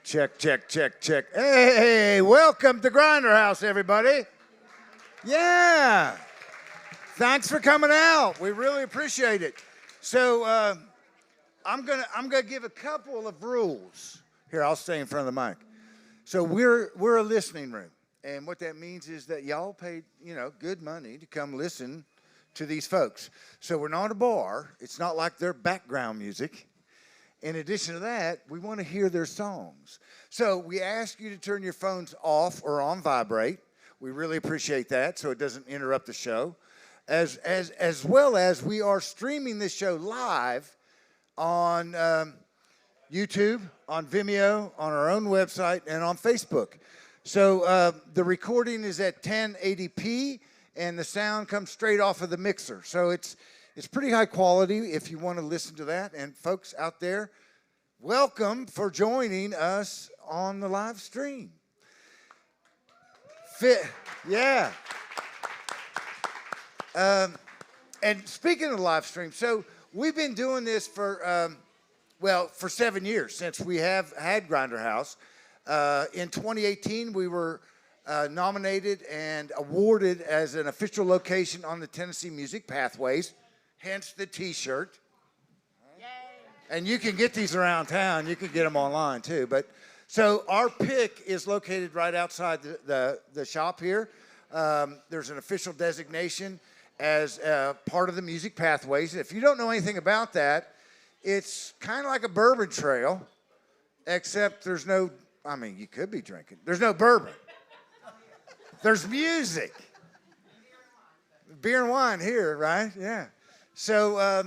Check, check, check, check. Hey, welcome to Grinder House, everybody. Yeah. Thanks for coming out. We really appreciate it. So I'm gonna give a couple of rules. Here, I'll stay in front of the mic. So we're a listening room, and what that means is that y'all paid good money to come listen to these folks. So we're not a bar. It's not like they're background music. In addition to that, we want to hear their songs. So we ask you to turn your phones off or on vibrate. We really appreciate that, so it doesn't interrupt the show. As well as we are streaming this show live on YouTube, on Vimeo, on our own website, and on Facebook. So the recording is at 1080p, and the sound comes straight off of the mixer. So it's pretty high quality if you want to listen to that. And folks out there, welcome for joining us on the live stream. Yeah. And speaking of live stream, so we've been doing this for 7 years since we have had Grinder House. In 2018, we were nominated and awarded as an official location on the Tennessee Music Pathways. Hence the T-shirt. Yay. And you can get these around town. You can get them online too. But so our pick is located right outside the shop here. There's an official designation as part of the Music Pathways. If you don't know anything about that, it's kind of like a bourbon trail, except there's no. I mean, you could be drinking. There's no bourbon. There's music. Beer and wine here, right? Yeah. So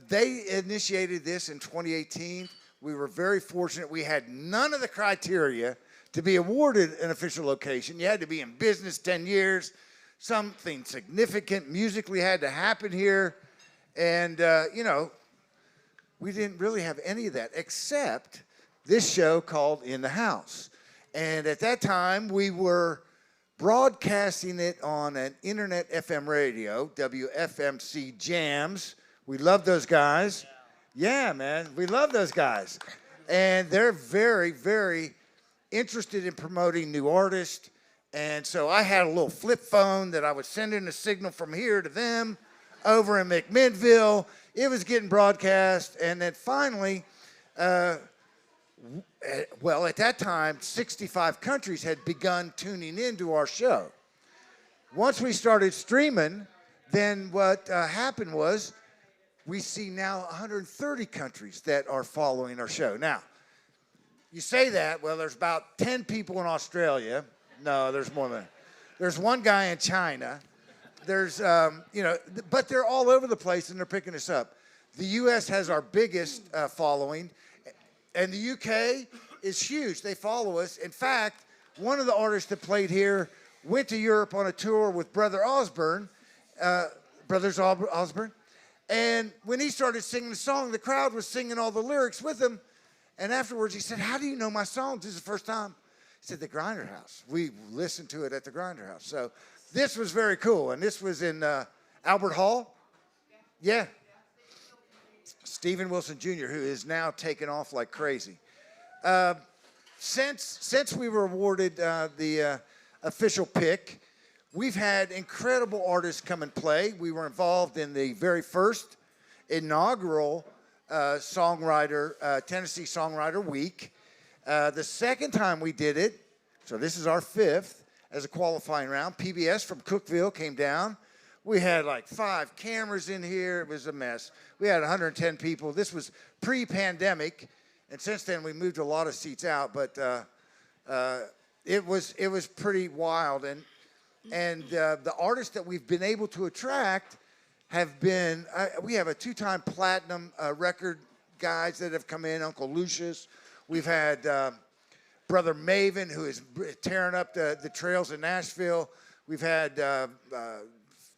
they initiated this in 2018. We were very fortunate. We had none of the criteria to be awarded an official location. You had to be in business 10 years. Something significant musically had to happen here. And, we didn't really have any of that except this show called In the House. And at that time, we were broadcasting it on an internet FM radio, WFMC Jams. We love those guys. Yeah, man, we love those guys. And they're very, very interested in promoting new artists. And so I had a little flip phone that I would send in a signal from here to them over in McMinnville. It was getting broadcast. And then finally, at that time, 65 countries had begun tuning into our show. Once we started streaming, then what happened was we see now 130 countries that are following our show. Now, you say that, well, there's about 10 people in Australia. No, there's more than that. There's one guy in China. There's, but they're all over the place and they're picking us up. The U.S. has our biggest following. And the UK is huge. They follow us. In fact, one of the artists that played here went to Europe on a tour with Brothers Osborne. And when he started singing the song, the crowd was singing all the lyrics with him. And afterwards he said, "How do you know my songs? This is the first time." He said, "The Grinder House. We listened to it at the Grinder House." So this was very cool. And this was in Albert Hall. Yeah. Stephen Wilson Jr., who is now taking off like crazy. Since we were awarded the official pick, we've had incredible artists come and play. We were involved in the very first inaugural Tennessee Songwriter Week. The second time we did it, so this is our fifth as a qualifying round, PBS from Cookeville came down. We had like 5 cameras in here. It was a mess. We had 110 people. This was pre-pandemic, and since then we moved a lot of seats out. But it was pretty wild. And the artists that we've been able to attract have been. We have a 2-time platinum record guys that have come in. Uncle Lucius. We've had Brother Maven, who is tearing up the trails in Nashville. We've had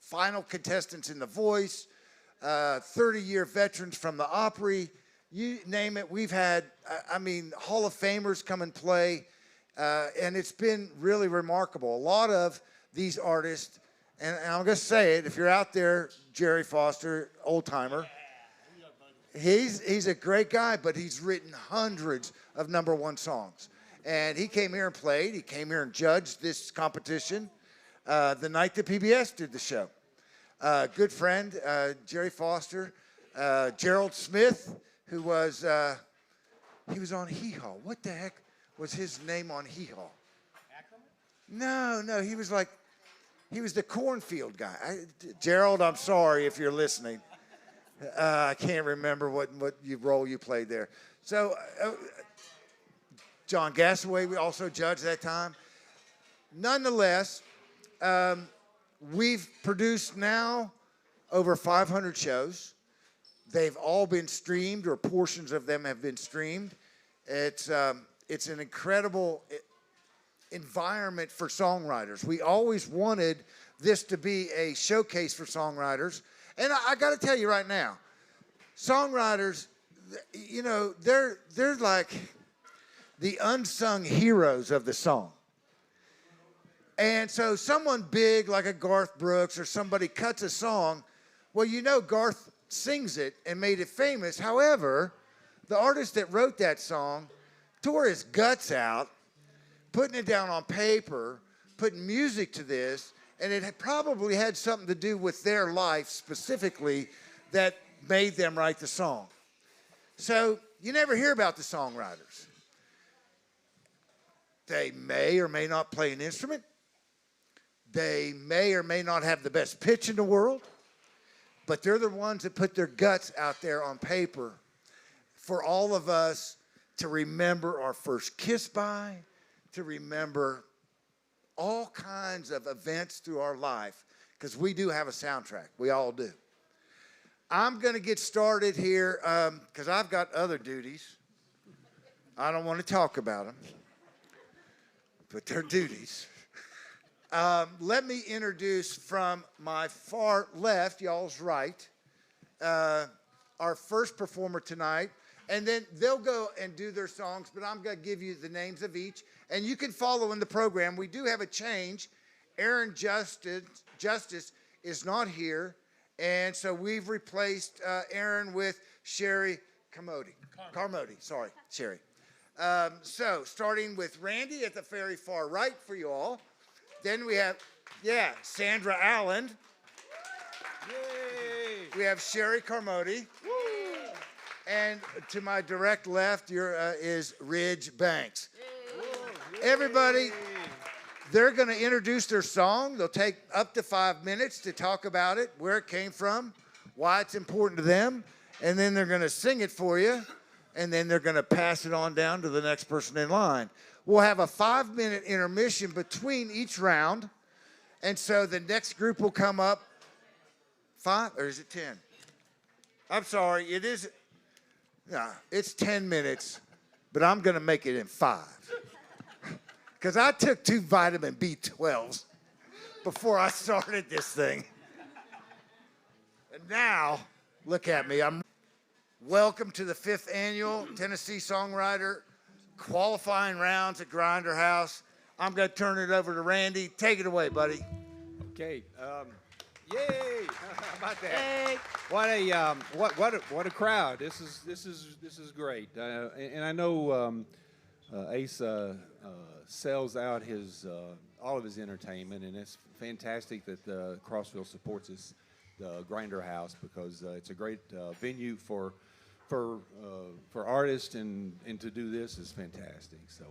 final contestants in The Voice, 30-year veterans from the Opry, you name it. We've had, Hall of Famers come and play, and it's been really remarkable. A lot of these artists, and I'm going to say it, if you're out there, Jerry Foster, old-timer, He's a great guy, but he's written hundreds of #1 songs. And he came here and played. He came here and judged this competition the night that PBS did the show. Good friend, Jerry Foster, Gerald Smith, who was, he was on Hee Haw. What the heck was his name on Hee Haw? No, he was the cornfield guy. Gerald, I'm sorry if you're listening. I can't remember what role you played there. So, John Gassaway, we also judged that time. Nonetheless, we've produced now over 500 shows. They've all been streamed, or portions of them have been streamed. It's an incredible environment for songwriters. We always wanted this to be a showcase for songwriters. And I got to tell you right now, songwriters, you know, they're like the unsung heroes of the song. And so someone big like a Garth Brooks or somebody cuts a song, well, you know Garth sings it and made it famous. However, the artist that wrote that song tore his guts out, putting it down on paper, putting music to this, and it had probably had something to do with their life specifically that made them write the song. So you never hear about the songwriters. They may or may not play an instrument. They may or may not have the best pitch in the world, but they're the ones that put their guts out there on paper for all of us to remember our first kiss by, to remember all kinds of events through our life, because we do have a soundtrack. We all do. I'm going to get started here because I've got other duties. I don't want to talk about them, but they're duties. Let me introduce from my far left, y'all's right, our first performer tonight. And then they'll go and do their songs, but I'm going to give you the names of each. And you can follow in the program. We do have a change. Aaron Justice is not here. And so we've replaced Aaron with Sheri Carodi. Sorry, Sheri. So starting with Randy at the very far right for you all. Then we have, Sandra Allen. Yay. We have Sheri Carodi. Woo. And to my direct left is Ridge Banks. Yay. Everybody, they're going to introduce their song. They'll take up to 5 minutes to talk about it, where it came from, why it's important to them, and then they're going to sing it for you, and then they're going to pass it on down to the next person in line. We'll have a 5-minute intermission between each round, and so the next group will come up. 5, or is it 10? I'm sorry, it is. No, it's 10 minutes, but I'm going to make it in 5. Because I took 2 vitamin B12s before I started this thing. And now, look at me. Welcome to the 5th annual Tennessee Songwriter qualifying rounds at Grinder House. I'm going to turn it over to Randy. Take it away, buddy. Okay. Yay! How about that? Hey. What a crowd! This is great. And I know Ace sells out his all of his entertainment, and it's fantastic that Crossville supports the Grinder House, because it's a great venue for artists, and to do this is fantastic. So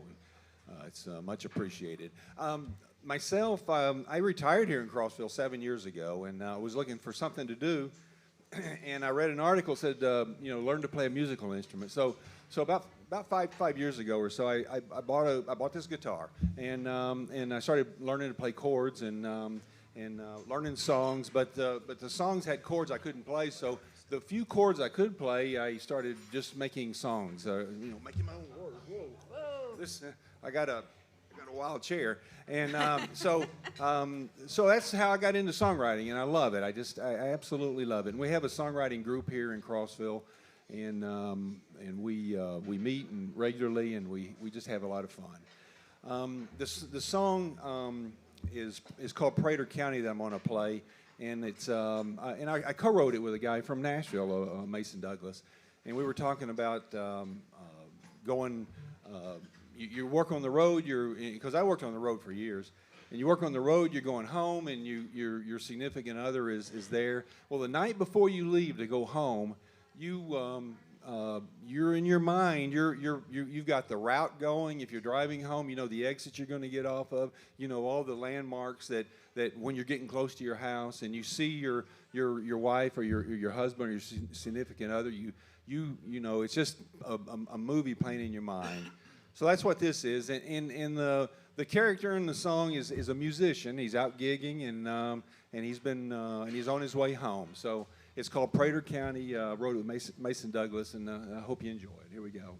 it's much appreciated. Myself, I retired here in Crossville 7 years ago, and I was looking for something to do, and I read an article that said, learn to play a musical instrument. So about five years ago or so, I bought this guitar, and I started learning to play chords and learning songs. But the songs had chords I couldn't play, so the few chords I could play, I started just making songs. Making my own words. Whoa. I got a wild chair, and so that's how I got into songwriting, and I love it. I absolutely love it. And we have a songwriting group here in Crossville, and we meet regularly, and we just have a lot of fun. The song is called Prader County that I'm going to play, and it's I co-wrote it with a guy from Nashville, Mason Douglas, and we were talking about going. You work on the road. Because I worked on the road for years, and you work on the road. You're going home, and your significant other is there. Well, the night before you leave to go home, you're in your mind. You've got the route going. If you're driving home, you know the exit you're going to get off of. You know all the landmarks that when you're getting close to your house, and you see your wife or your husband or your significant other, you know it's just a movie playing in your mind. So that's what this is. And the character in the song is a musician. He's out gigging, and he's on his way home. So it's called Prader County. Wrote it with Mason Douglas, and I hope you enjoy it. Here we go.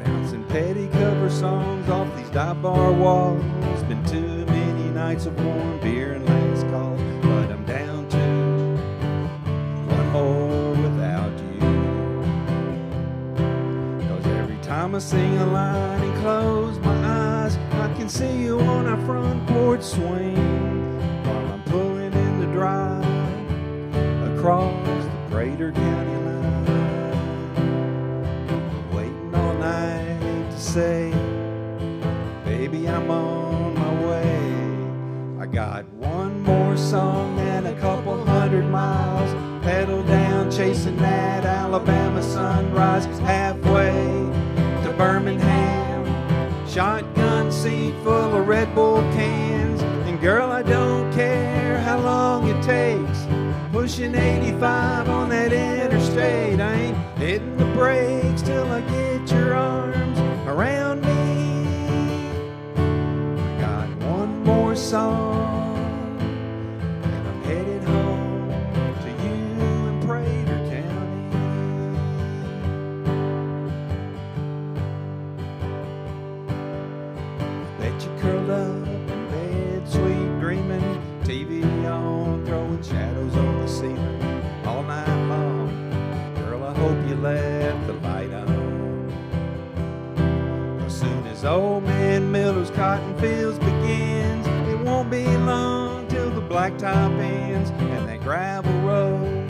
Bouncing petty cover songs off these dive bar walls. It's been too many nights of warm beer and last calls, but I'm down to one more without you. 'Cause every time I sing a line and close my eyes, I can see you on our front porch swing while I'm pulling in the drive across the Prader County line. Say, baby, I'm on my way. I got one more song and a couple 100 miles. Pedal down, chasing that Alabama sunrise. Halfway to Birmingham, shotgun seat full of Red Bull cans. And girl, I don't care how long it takes. Pushing 85 on that interstate. I ain't hitting the brakes till I get your arms around me. I got one more song, and I'm headed home to you in Prader County. Bet you curled up in bed, sweet dreaming, TV on, throwing shadows on the ceiling all night long. Girl, I hope you left the light on. Soon as old man Miller's cotton fields begins, it won't be long till the blacktop ends and that gravel road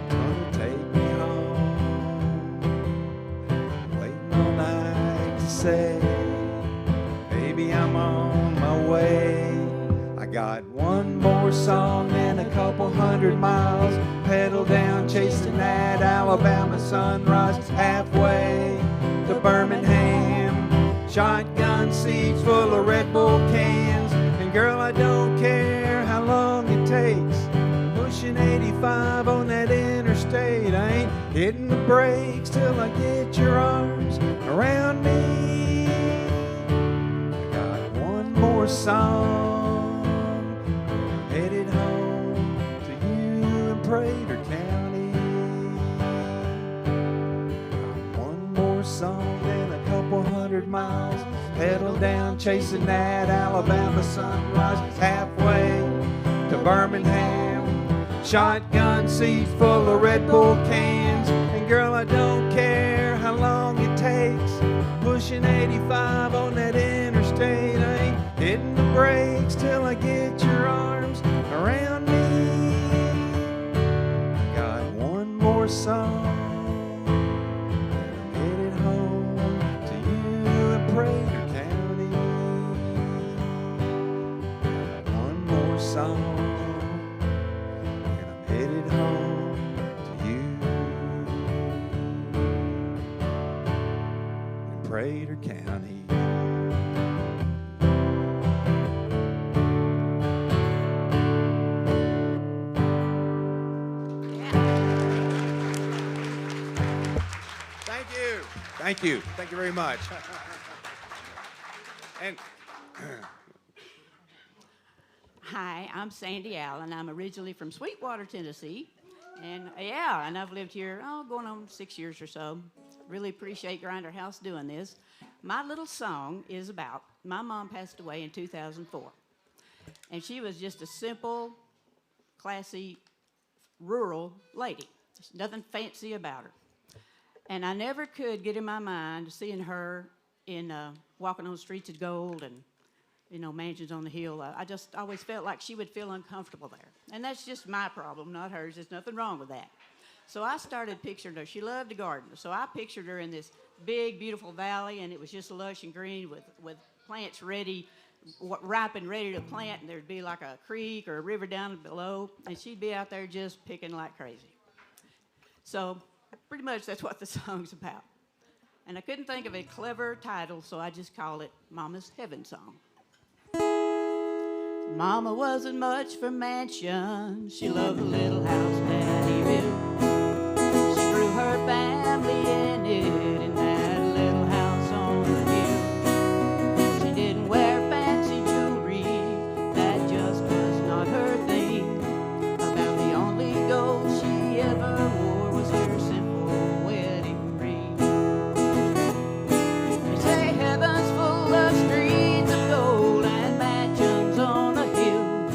gonna take me home. Waiting all night to say, baby, I'm on my way. I got one more song and a couple 100 miles. Pedal down, chasing that Alabama sunrise. Halfway to Birmingham, shotgun seats full of Red Bull cans. And girl, I don't care how long it takes. Pushing 85 on that interstate. I ain't hitting the brakes till I get your arms around me. I got one more song, I'm headed home to you in Prader County. Song and a couple 100 miles. Pedal down, chasing that Alabama sunrise. Halfway to Birmingham, shotgun seats full of Red Bull cans. And girl, I don't care how long it takes. Pushing 85 on that interstate. I ain't hitting the brakes till I get your arms around me. I got one more song, Prader County. One more song, and I'm headed home to you in Prader County. Thank you. Thank you. Thank you very much. And Hi, I'm Sandy Allen. I'm originally from Sweetwater, Tennessee. And and I've lived here, going on 6 years or so. Really appreciate Grinder House doing this. my little song is about my mom passed away in 2004. And she was just a simple, classy, rural lady. There's nothing fancy about her. And I never could get in my mind seeing her in walking on the streets of gold and, mansions on the hill. I just always felt like she would feel uncomfortable there. And that's just my problem, not hers. There's nothing wrong with that. So I started picturing her. She loved to garden. So I pictured her in this big, beautiful valley, and it was just lush and green with plants ready, ripe and ready to plant, and there'd be like a creek or a river down below, and she'd be out there just picking like crazy. So pretty much that's what the song's about. And I couldn't think of a clever title, so I just called it Mama's Heaven Song. Mama wasn't much for mansion. She loved the little house Daddy built. She grew her family in it, in that little house on the hill. She didn't wear fancy jewelry, that just was not her thing. About the only gold she ever wore was her simple wedding ring. They say heaven's full of streets of gold and mansions on a hill,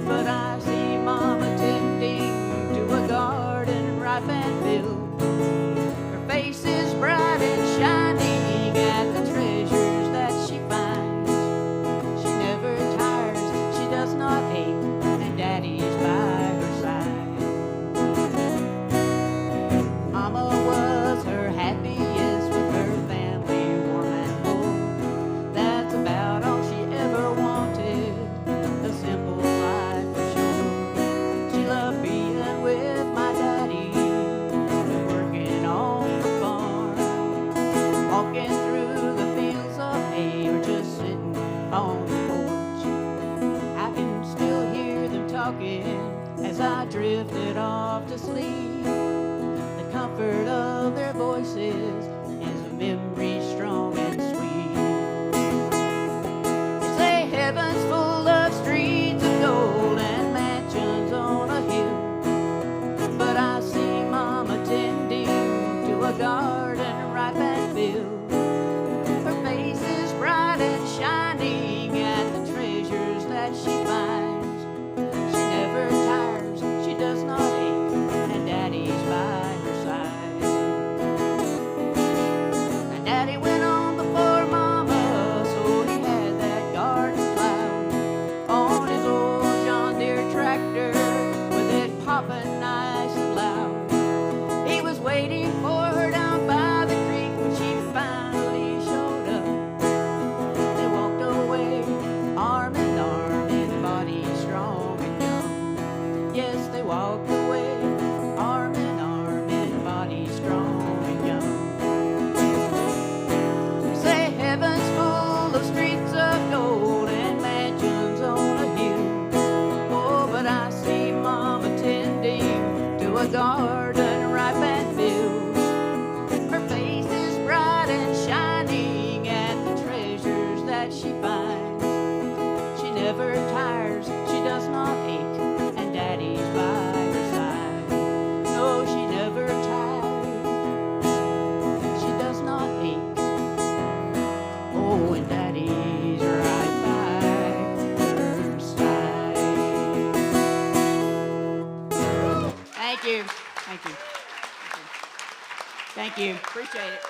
but I see Mama tending to a garden ripe and filled. Her face is bright and shining at the treasures that she finds. She never tires, she does not ache, and Daddy's by her side. Mama was her happiest with her family warm and full. That's about all she ever wanted, a simple life for sure. She loved being with my daddy, working on the farm, walking through the fields of hay, or just sitting on the porch. I can still hear them talking as I drifted off to sleep. The comfort of their voices is a memory strong and sweet. They say heaven's full of streets of gold and mansions on a hill, but I see Mama tending to a garden ripe and filled. Her face is bright and shining at the treasures that she finds. She never tires, she does not ache, and Daddy's by her side. And Daddy went on before Mama, so he had that garden plow on his old John Deere tractor with it popping nice and loud. He was waiting for her down by the creek when she finally showed up. They walked away, arm in arm, in body strong and young. Yes, they walked away, arm in arm, in body strong and young. They say heaven's full of streets of gold and mansions on a hill. Oh, but I see Mama tending to a garden ripe and filled. Her face is bright and shining at the treasures that she finds. She never tires, she does not ache, and Daddy's by her side. No, she never tires, she does not ache. Oh, and Daddy's right by her side. Thank you. Thank you. Thank you. Appreciate it.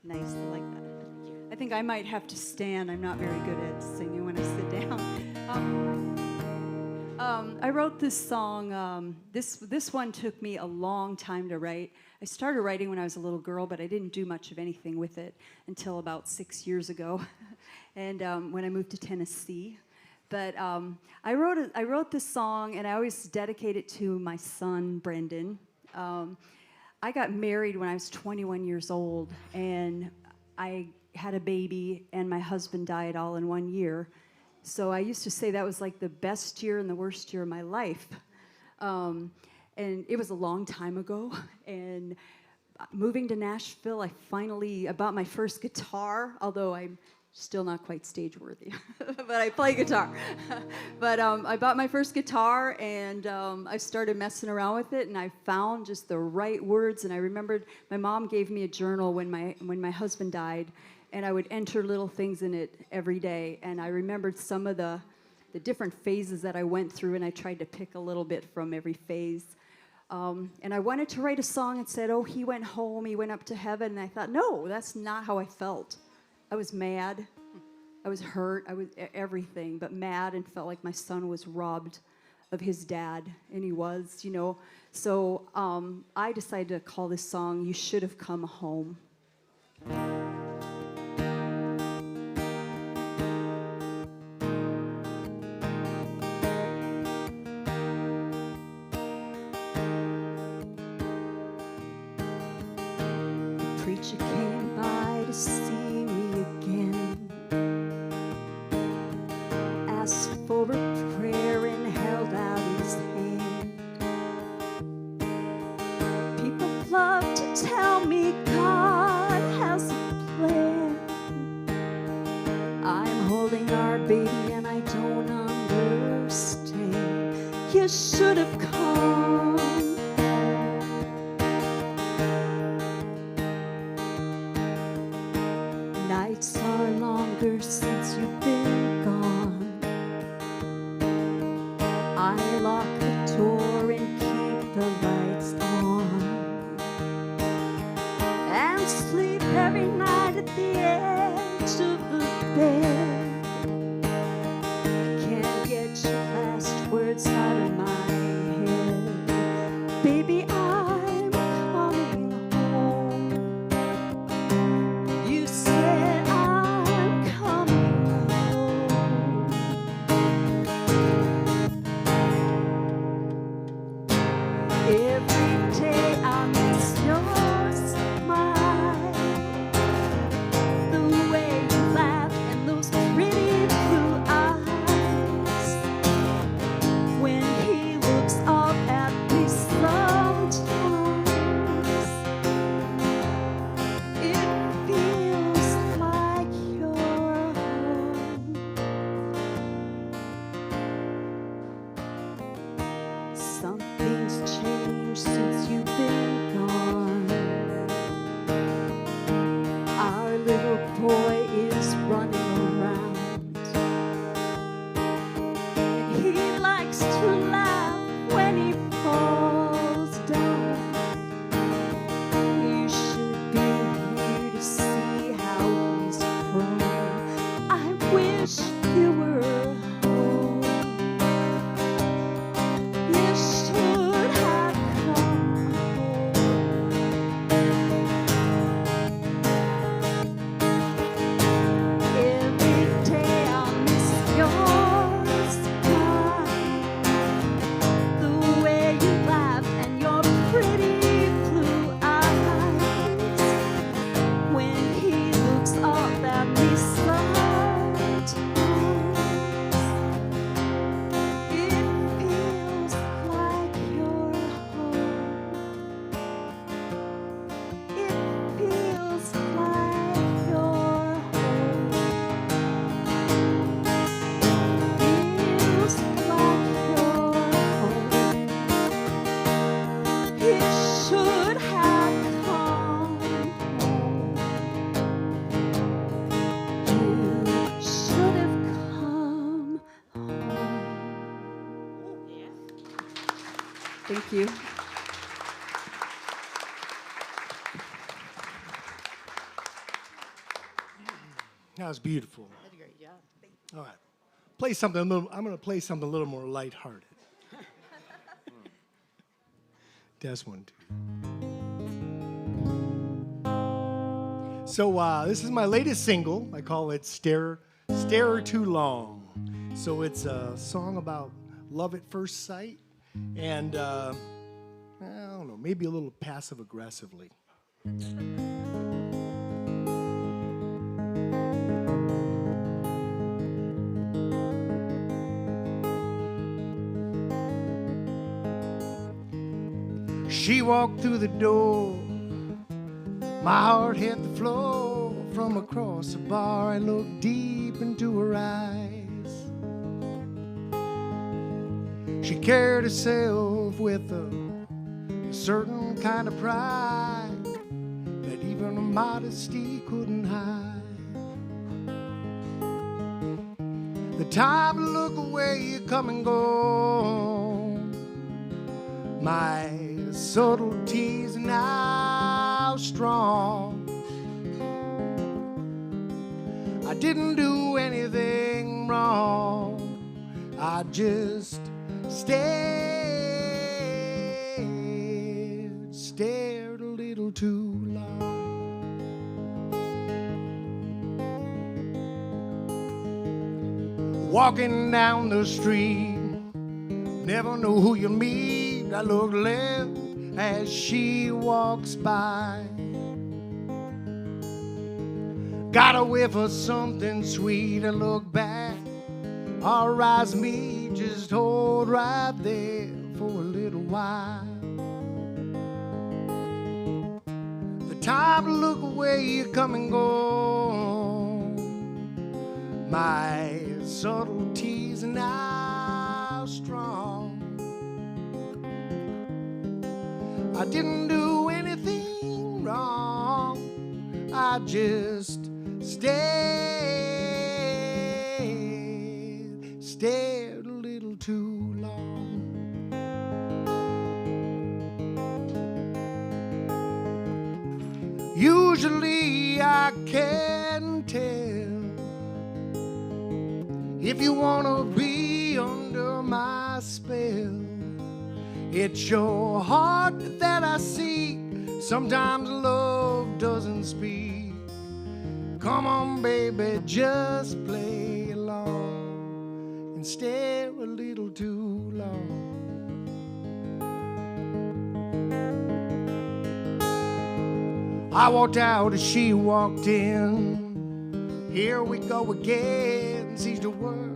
Nice, I like that. I think I might have to stand. I'm not very good at singing when I sit down. I wrote this song. This one took me a long time to write. I started writing when I was a little girl, but I didn't do much of anything with it until about 6 years ago, and when I moved to Tennessee. But I wrote this song, and I always dedicate it to my son, Brendan. I got married when I was 21 years old, and I had a baby, and my husband died all in 1 year. So I used to say that was like the best year and the worst year of my life. And it was a long time ago. And moving to Nashville, I bought my first guitar, although I'm Still not quite stage worthy, but I play guitar. But I bought my first guitar, and I started messing around with it, and I found just the right words. And I remembered my mom gave me a journal when my husband died, and I would enter little things in it every day. And I remembered some of the different phases that I went through, and I tried to pick a little bit from every phase. And I wanted to write a song and said, oh, he went home, he went up to heaven. And I thought, no, that's not how I felt. I was mad, I was hurt, I was everything, but mad, and felt like my son was robbed of his dad, and he was, you know. So I decided to call this song, You Should Have Come Home. The preacher came by to see me again, asked for a prayer and held out his hand. People love to tell me God has a plan. I'm holding our baby and I don't understand. You should have come. Nights are longer since you've been gone. I lock the door and keep the lights on, and sleep every night at the edge of the bed. I can't get your last words out of my head. Baby, I'm coming home. You said I'm coming home. Every day I miss your smile, the way you laugh and those pretty blue eyes. When he looks up at me sometimes, it feels like you're home. Something's changed since you've been gone. Our little boy is running around, and he likes to laugh when he falls down. You should be here to see how he's grown. I wish you were home. You should have come home. Every day I miss your smile, the way you laugh and your pretty blue eyes. When he looks up at me sometimes, it feels like you're home. It feels like you're home. Feels like you're home. You should have come home. You should have come home. Thank you. That was beautiful. That's a great job. All right. Play something a little, I'm going to play something a little more lighthearted. That's one, too. So this is my latest single. I call it Stare Too Long. So it's a song about love at first sight and, I don't know, maybe a little passive-aggressively. She walked through the door, my heart hit the floor, from across the bar. I looked deep into her eyes. She carried herself with a certain kind of pride that even her modesty couldn't hide. The time to look away, you come and go. My subtleties now strong. I didn't do anything wrong. I just stared a little too long. Walking down the street, never know who you meet. I look left as she walks by. Got a whiff of something sweet. I look back, our eyes meet, just hold right there for a little while. The time to look away, you come and go. My subtleties are now strong. I didn't do anything wrong. I just stared a little too long. Usually I can tell if you wanna be under my spell. It's your heart that I seek. Sometimes love doesn't speak. Come on, baby, just play along and stare a little too long. I walked out as she walked in. Here we go again, seems to work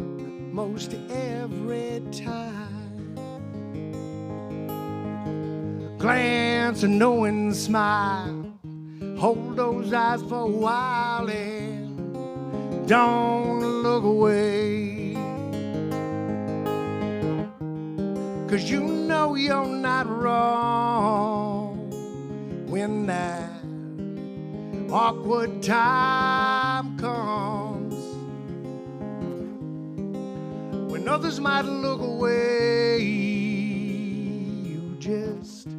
most every time. Glance, a knowing smile. Hold those eyes for a while and don't look away. 'Cause you know you're not wrong when that awkward time comes, when others might look away. You just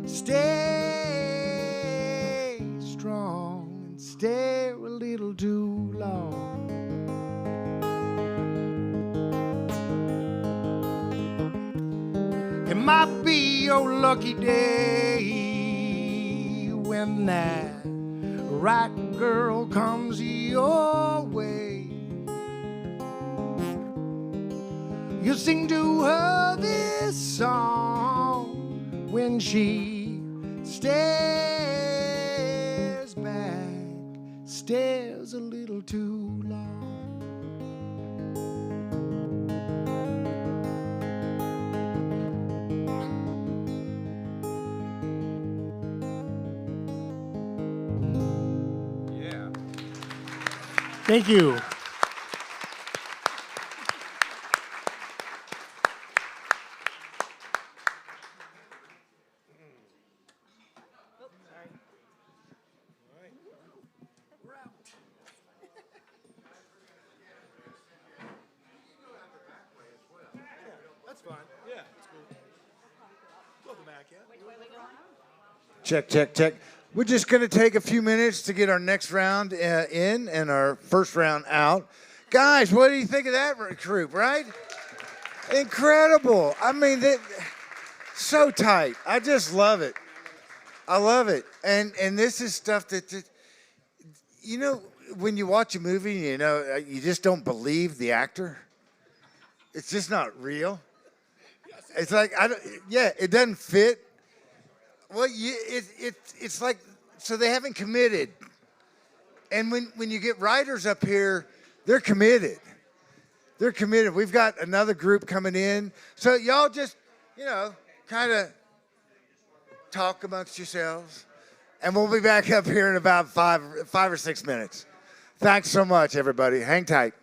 stay strong and stare a little too long. It might be your lucky day when that right girl comes your way. You sing to her this song when she stares back, stares a little too long. Yeah. Thank you. That's fine. Yeah, that's cool. Welcome back, yeah? Check, check, check. We're just going to take a few minutes to get our next round in and our first round out. Guys, what do you think of that group, right? Incredible. I mean, so tight. I just love it. I love it. And this is stuff that, you know, when you watch a movie, you know, you just don't believe the actor. It's just not real. It's like, it doesn't fit. Well, it's like, so they haven't committed. And when you get writers up here, they're committed. They're committed. We've got another group coming in. So y'all just, you know, kind of talk amongst yourselves. And we'll be back up here in about five or 6 minutes. Thanks so much, everybody. Hang tight.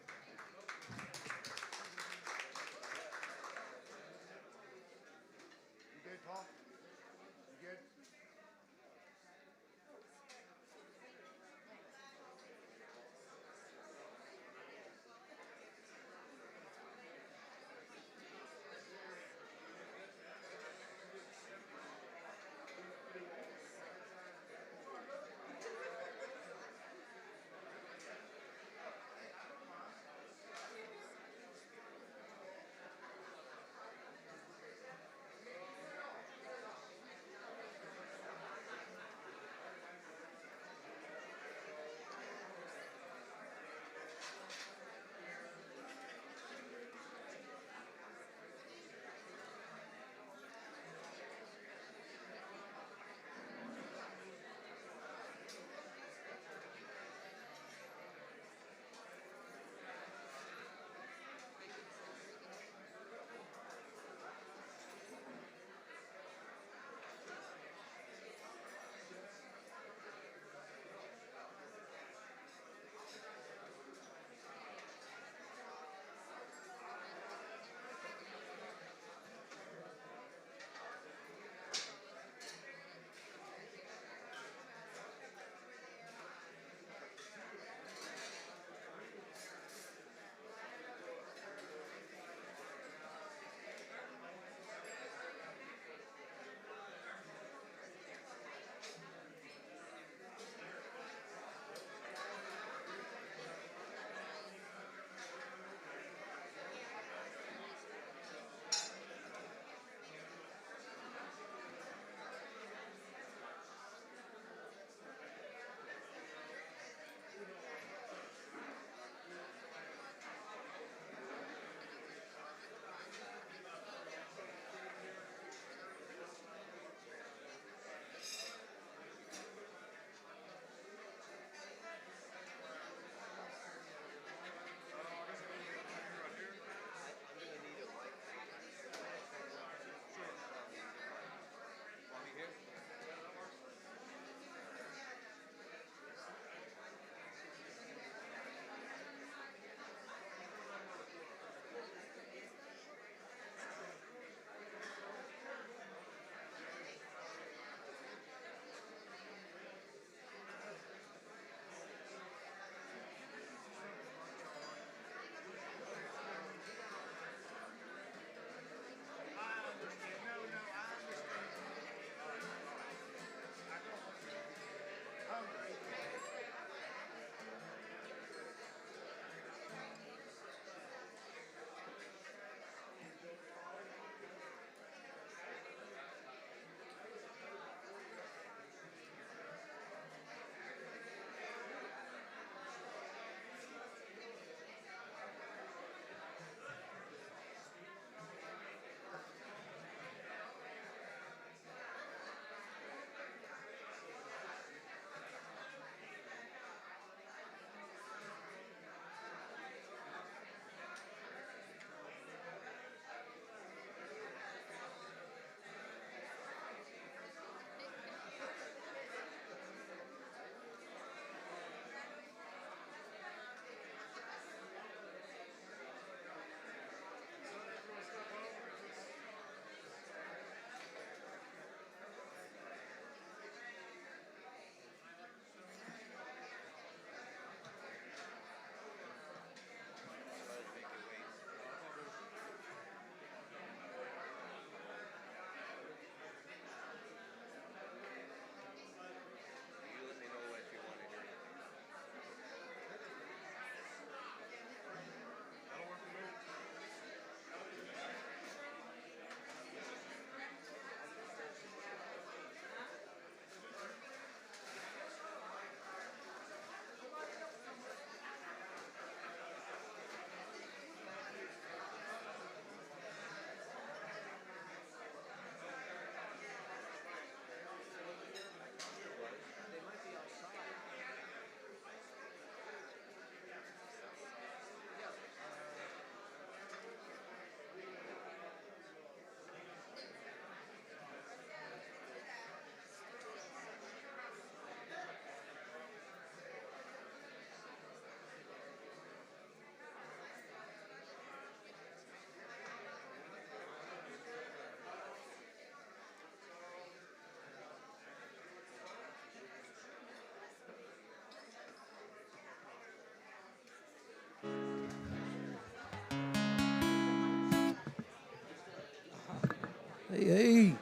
Hey.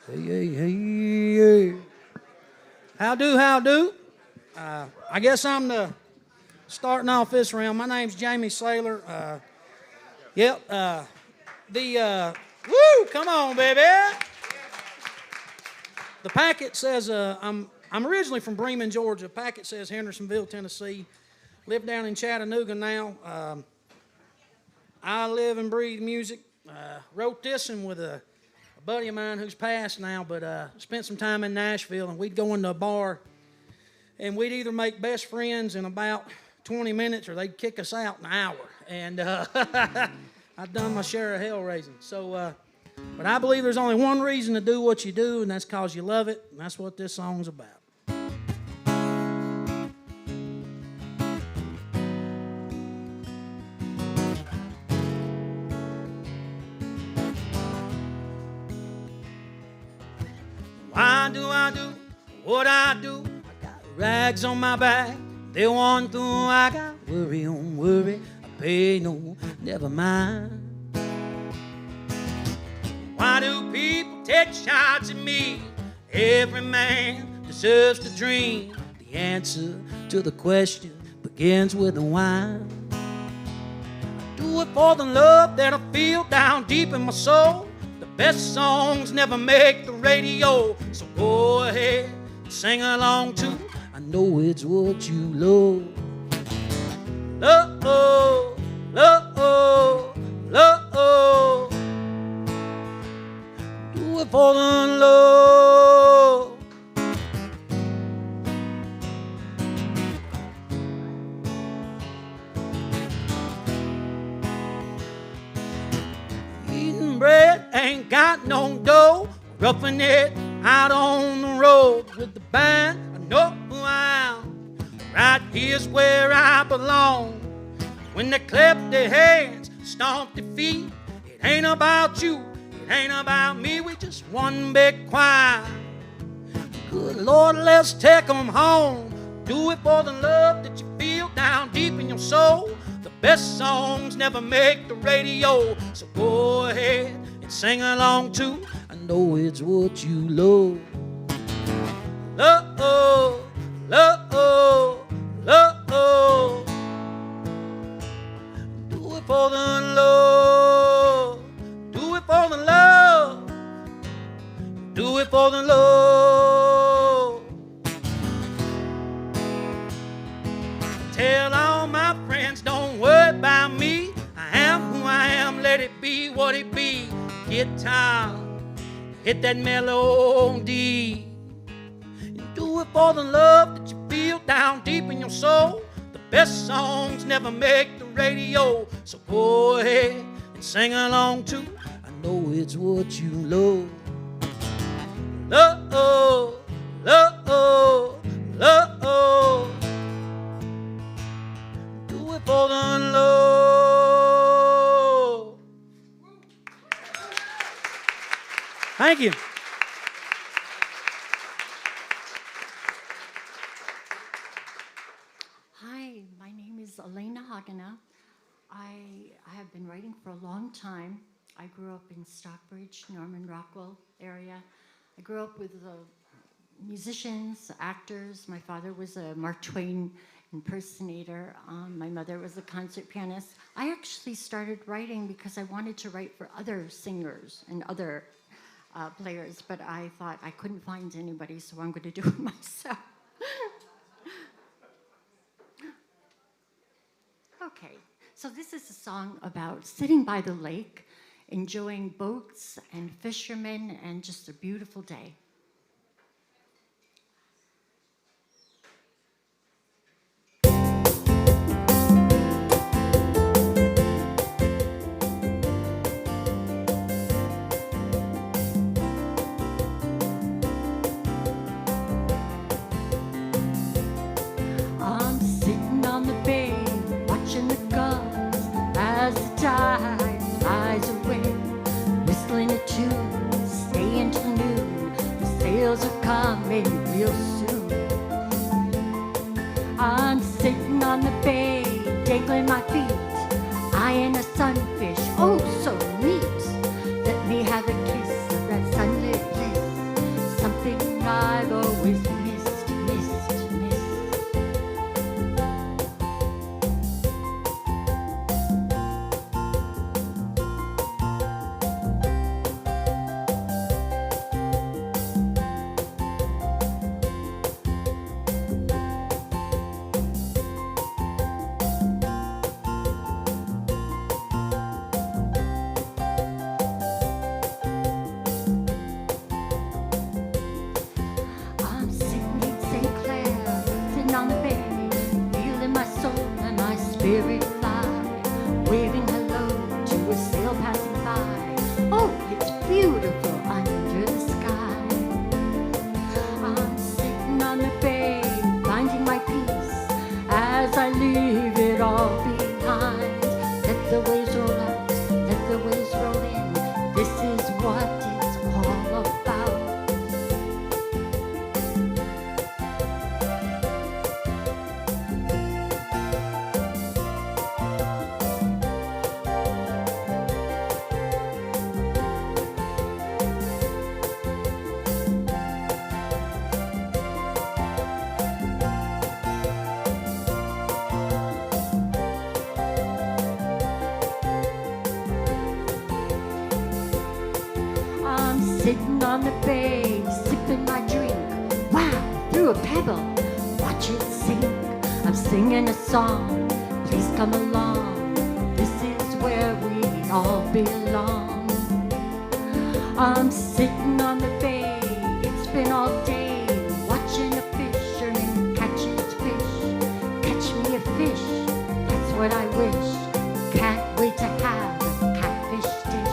Hey. How do? I guess I'm the starting off this round. My name's Jamie Saylor. Woo, come on, baby. The packet says, I'm originally from Bremen, Georgia. The packet says Hendersonville, Tennessee. Live down in Chattanooga now. I live and breathe music. Wrote this one with a buddy of mine who's passed now, but spent some time in Nashville, and we'd go into a bar, and we'd either make best friends in about 20 minutes or they'd kick us out in an hour. And I've done my share of hell raising. So, but I believe there's only one reason to do what you do, and that's because you love it, and that's what this song's about. Why do I do what I do? I got rags on my back, they want through. I got worry on worry, I pay no, never mind. Why do people take shots at me? Every man deserves to dream. The answer to the question begins with a whine. I do it for the love that I feel down deep in my soul. The best songs never make the radio, so go ahead and sing along too. I know it's what you love. Love, love, love. Do it for the love. Eating bread ain't got no dough. Roughing it out on the road with the band. I know who I am. Right here's where I belong. When they clap their hands, stomp their feet, it ain't about you, it ain't about me. We just one big choir. Good Lord, let's take 'em home. Do it for the love that you feel down deep in your soul. The best songs never make the radio, so go ahead and sing along too. I know it's what you love. Love, love, love. Do it for the love. Do it for the love. Do it for the love. Tell all my friends, don't worry about me. I am who I am, let it be what it be. Guitar, hit that melody. And do it for the love that you feel down deep in your soul. The best songs never make the radio, so go ahead and sing along too. I know it's what you love. Love, love, love. Do it for the love. Thank you. Hi, my name is Elena Hag. I have been writing for a long time. I grew up in Stockbridge, Norman Rockwell area. I grew up with musicians, actors. My father was a Mark Twain impersonator. My mother was a concert pianist. I actually started writing because I wanted to write for other singers and other players, but I thought I couldn't find anybody, so I'm going to do it myself. Okay, so this is a song about sitting by the lake, enjoying boats and fishermen, and just a beautiful day. I'm sitting on the bay, watching the gulls as the tide flies away, whistling a tune, staying till noon. The sails are coming real soon. I'm sitting on the bay, dangling my feet, eyeing a sunfish, oh so neat. Let me have a kiss weary fly, waving hello to a sail passing by. Oh, it's beautiful under the sky. I'm sitting on the bay, finding my peace as I leave it all behind. Let the waves roll out, let the waves roll in. This is what it's all about. Sitting on the bay, sipping my drink. Wow, through a pebble, watch it sink. I'm singing a song, please come along. This is where we all belong. I'm sitting on the bay, it's been all day, watching a fisherman catch his fish. Catch me a fish, that's what I wish. Can't wait to have a catfish dish.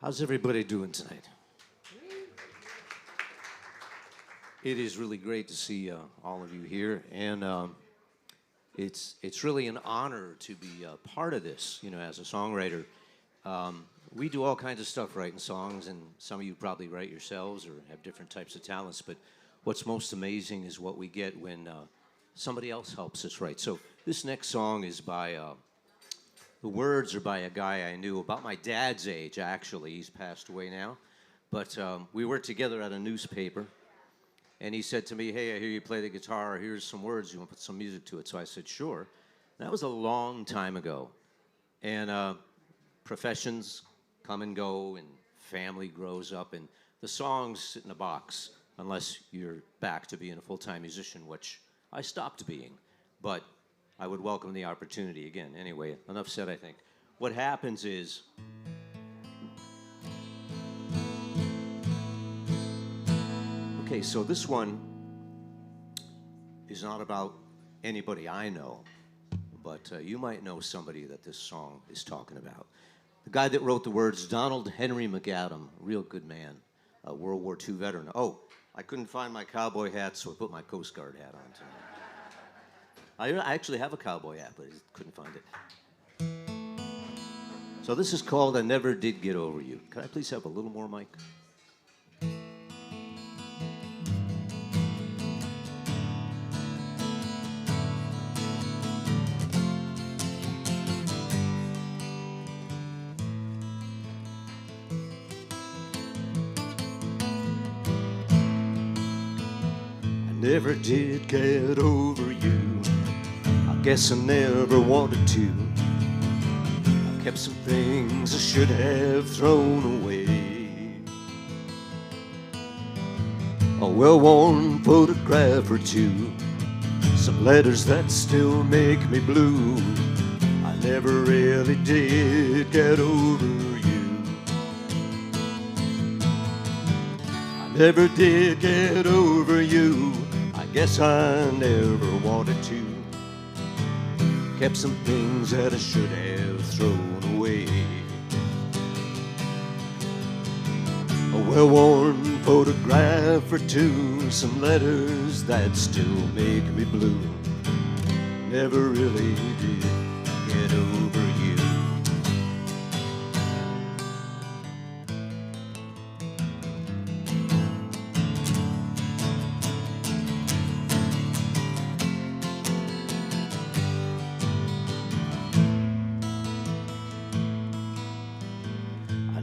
How's everybody doing tonight? It is really great to see all of you here, and it's really an honor to be part of this. You know, as a songwriter, we do all kinds of stuff, writing songs, and some of you probably write yourselves or have different types of talents. But what's most amazing is what we get when somebody else helps us write. So this next song is by. The words are by a guy I knew about my dad's age, actually. He's passed away now. But we worked together at a newspaper. And he said to me, hey, I hear you play the guitar. Here's some words. You want to put some music to it? So I said, sure. That was a long time ago. And professions come and go, and family grows up. And the songs sit in a box unless you're back to being a full-time musician, which I stopped being. But I would welcome the opportunity again. Anyway, enough said, I think. What happens is, okay, so this one is not about anybody I know, but you might know somebody that this song is talking about. The guy that wrote the words, Donald Henry McAdam, real good man, a World War II veteran. Oh, I couldn't find my cowboy hat, so I put my Coast Guard hat on tonight. I actually have a cowboy hat, but I couldn't find it. So this is called I Never Did Get Over You. Can I please have a little more mic? I never did get over you. Guess I never wanted to. I kept some things I should have thrown away. A well-worn photograph or two, some letters that still make me blue. I never really did get over you. Never did get over you. I guess I never wanted to. Kept some things that I should have thrown away. A well-worn photograph or two, some letters that still make me blue. Never really did get over you.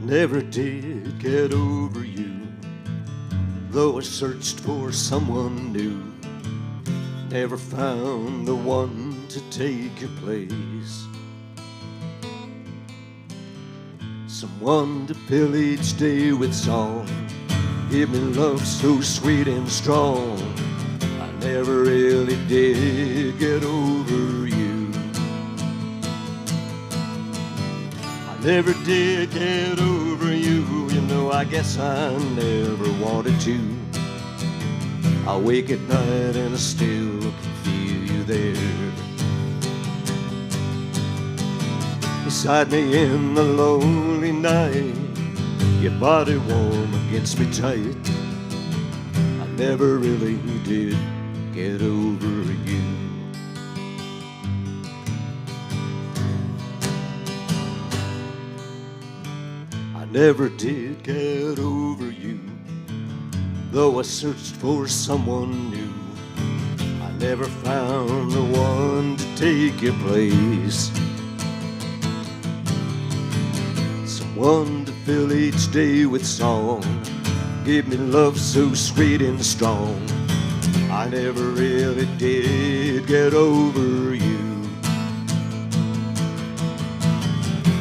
Never did get over you, though I searched for someone new. Never found the one to take your place. Someone to fill each day with song, give me love so sweet and strong. I never really did get over you. Never did get over you, you know, I guess I never wanted to. I wake at night and I still can feel you there. Beside me in the lonely night, your body warm against me tight. I never really did get over you. Never did get over you, though I searched for someone new. I never found the one to take your place. Someone to fill each day with song, give me love so sweet and strong. I never really did get over you.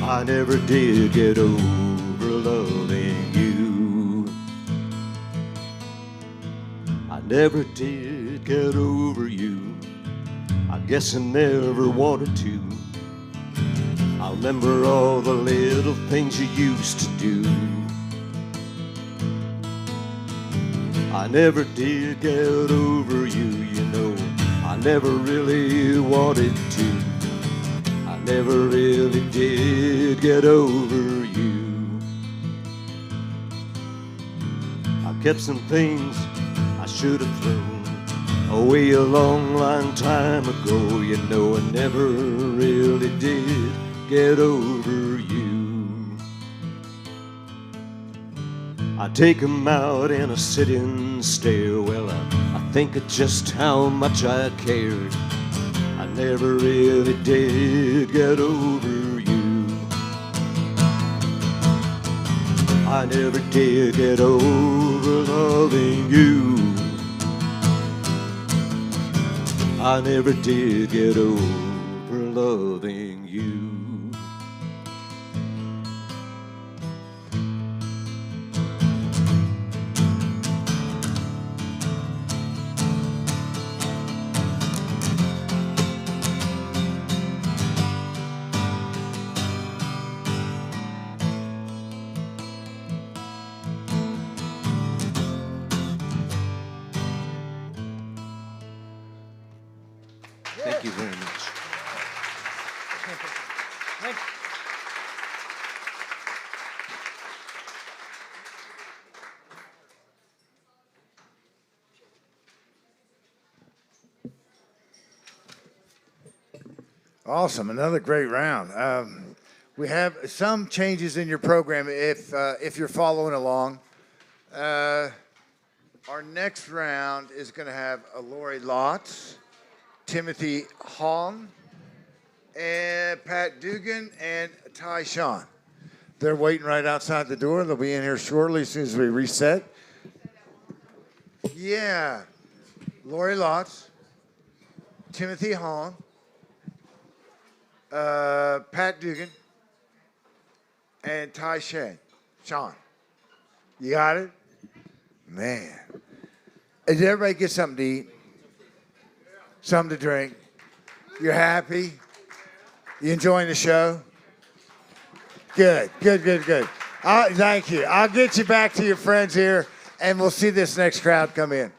I never did get over loving you. I never did get over you. I guess I never wanted to. I remember all the little things you used to do. I never did get over you, you know. I never really wanted to. I never really did get over you. Kept some things I should have thrown away a long, long time ago. You know, I never really did get over you. I take 'em out and I sit and stare. Well, I think of just how much I cared. I never really did get over you. I never did get over loving you. I never did get over loving you. Thank you very much. Awesome, another great round. We have some changes in your program if you're following along. Our next round is going to have Lori Lotz, Timothy Hong, and Pat Dugan, and Tai Shan. They're waiting right outside the door. They'll be in here shortly as soon as we reset. Yeah, Lori Lotz, Timothy Hong, Pat Dugan, and Tai Shan. Sean, you got it? Man. Did everybody get something to eat? Something to drink? You're happy? You enjoying the show? Good. Thank you. I'll get you back to your friends here. And we'll see this next crowd come in.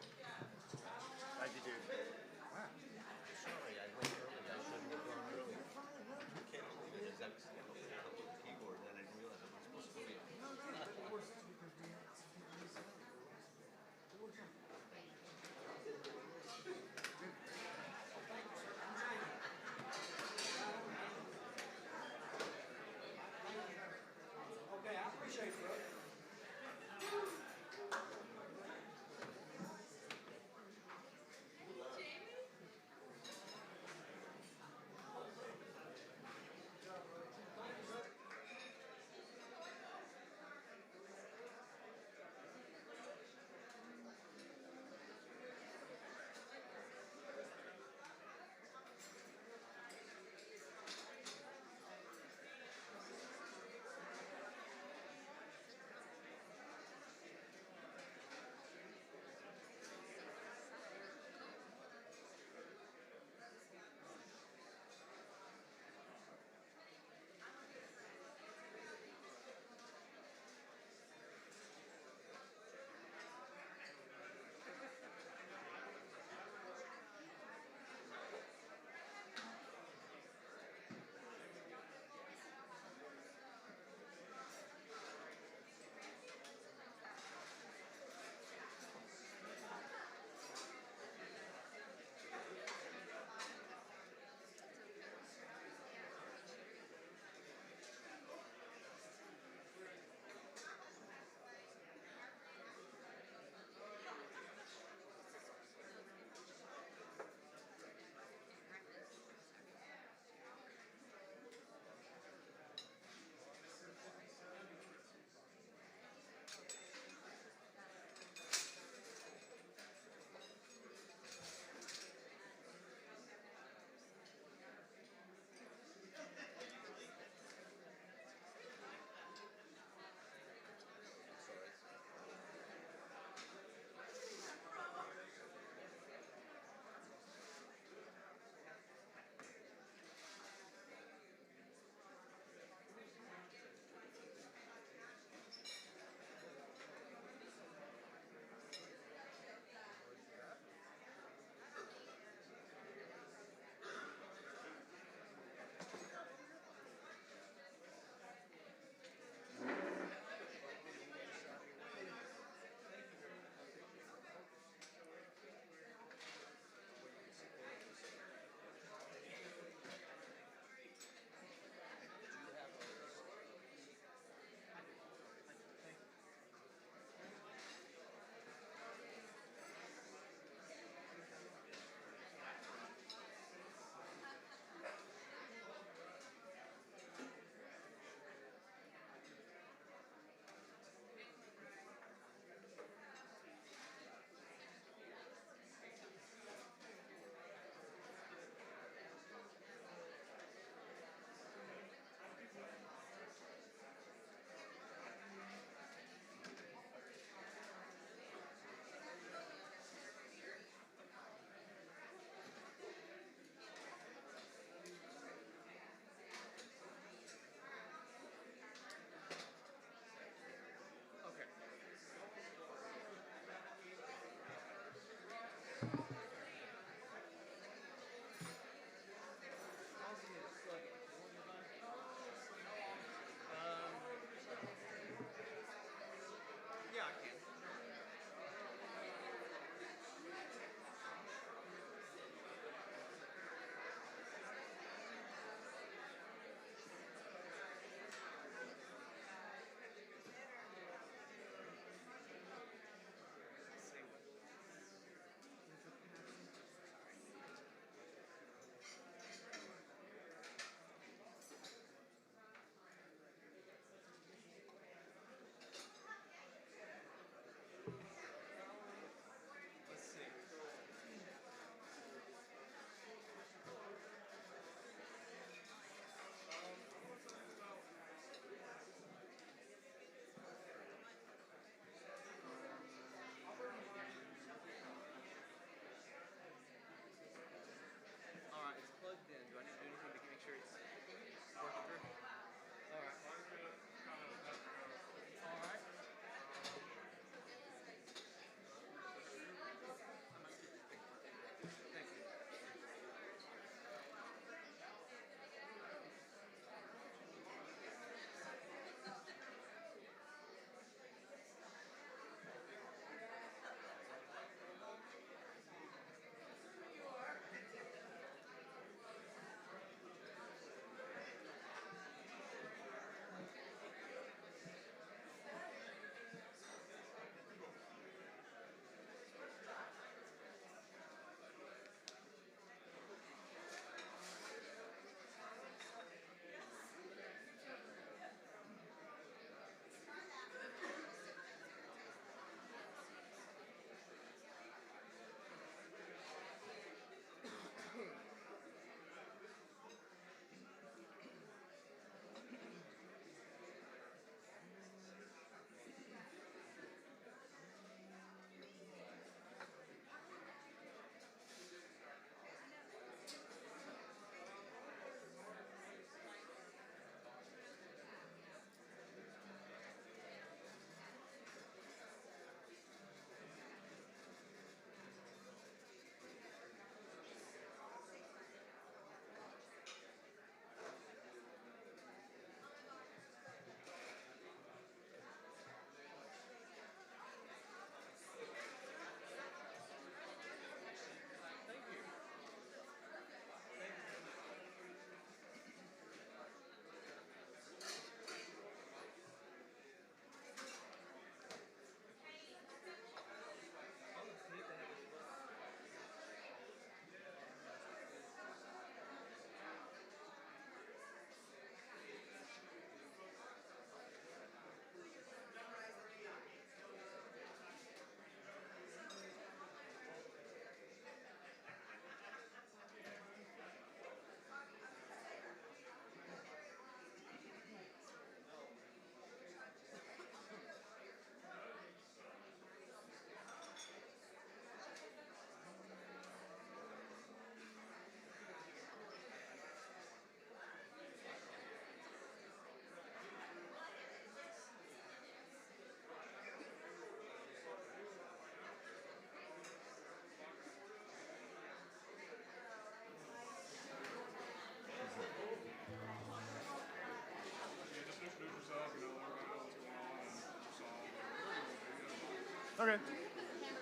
Okay.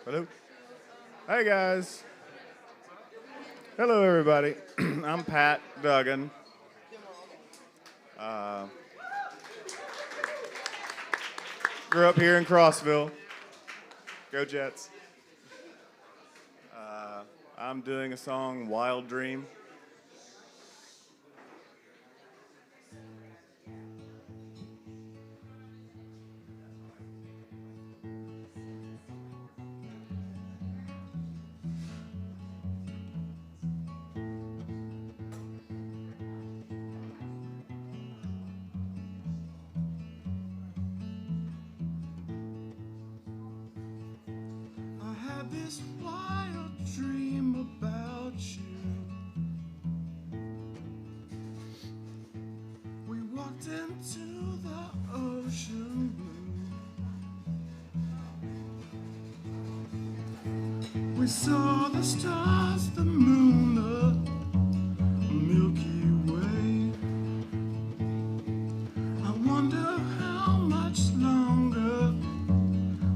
Hello. Hey, guys. Hello, everybody. I'm Pat Dugan. Grew up here in Crossville. Go Jets. I'm doing a song, Wild Dream. This wild dream about you. We walked into the ocean blue. We saw the stars, the moon, the Milky Way. I wonder how much longer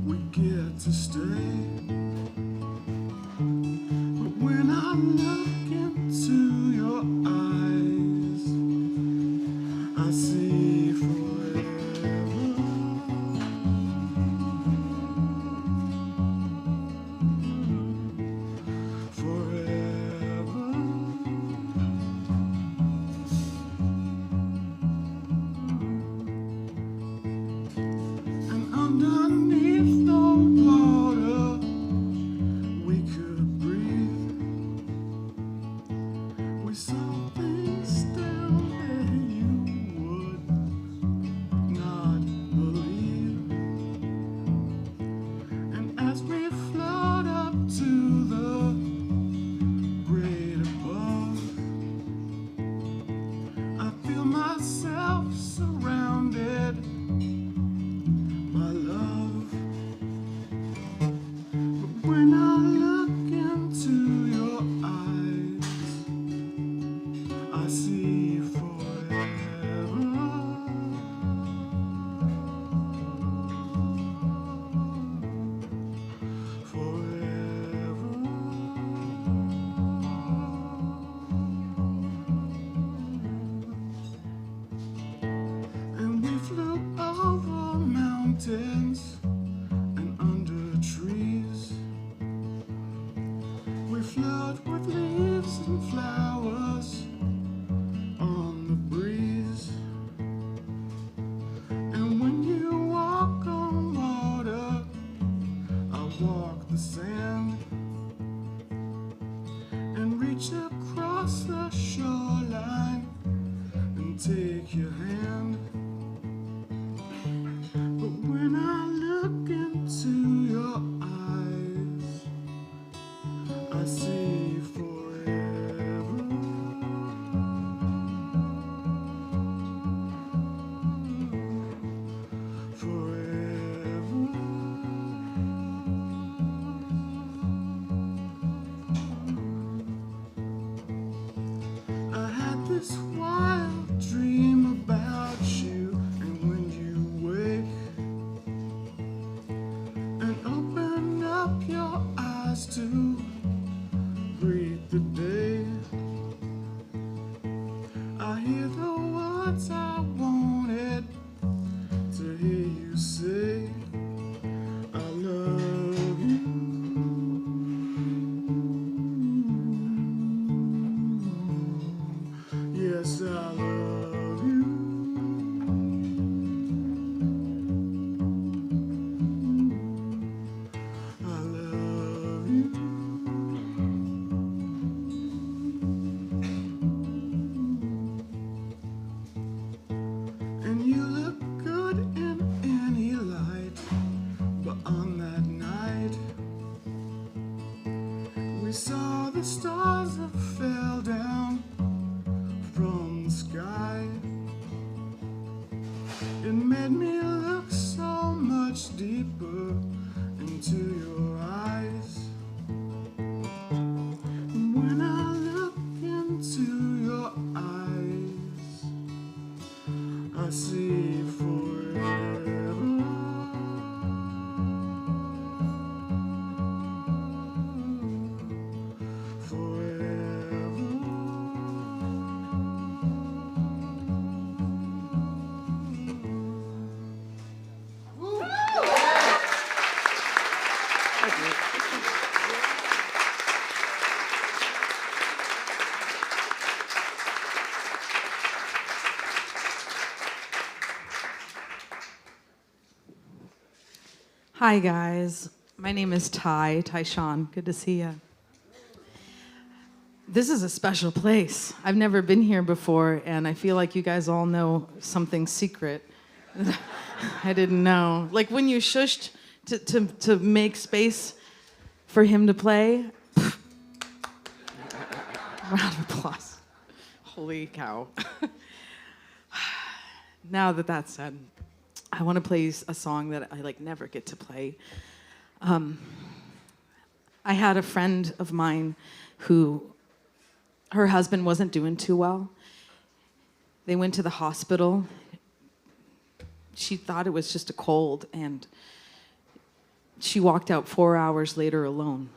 we get to stay. When I look into your eyes, I see forever. Forever. And underneath the water, we could breathe. We saw things down there you would not believe. And as we float up to the great above, I feel myself surrounded by love. But when I look into your eyes, I see forever. Forever. And we flew over mountains and under trees. We float with leaves and flowers on the breeze. And when you walk on water, I walk the sand and reach across the shoreline and take your hand. But when I look into your eyes, I see forever. Forever. I had this wild dream about you, and when you wake and open up your eyes to greet the day, I hear the words I wanted to hear you say. I love you. Yes, I love you. I love you. And you look good in any light, but on that night we saw the stars that fell down from the sky. It made me look so much deeper into your eyes. When I look into your eyes, I see forever. Hi, guys. My name is Tai Shan. Good to see you. This is a special place. I've never been here before, and I feel like you guys all know something secret I didn't know. Like when you shushed to make space for him to play. Round of applause. Holy cow. Now that that's said, I want to play a song that I never get to play. I had a friend of mine who, her husband wasn't doing too well. They went to the hospital. She thought it was just a cold, and she walked out 4 hours later alone.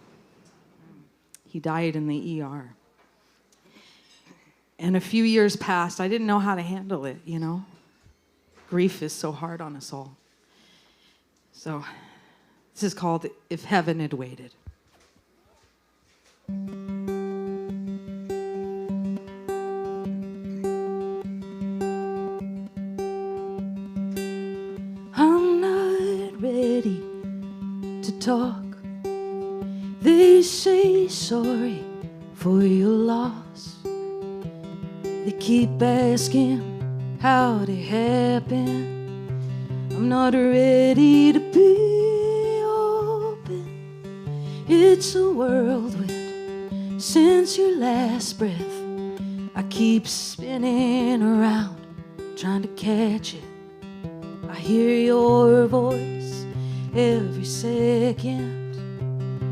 He died in the ER. And a few years passed. I didn't know how to handle it, you know? Grief is so hard on us all. So this is called If Heaven Had Waited. I'm not ready to talk. They say sorry for your loss. They keep asking how'd it happen? I'm not ready to be open. It's a whirlwind since your last breath. I keep spinning around trying to catch it. I hear your voice every second.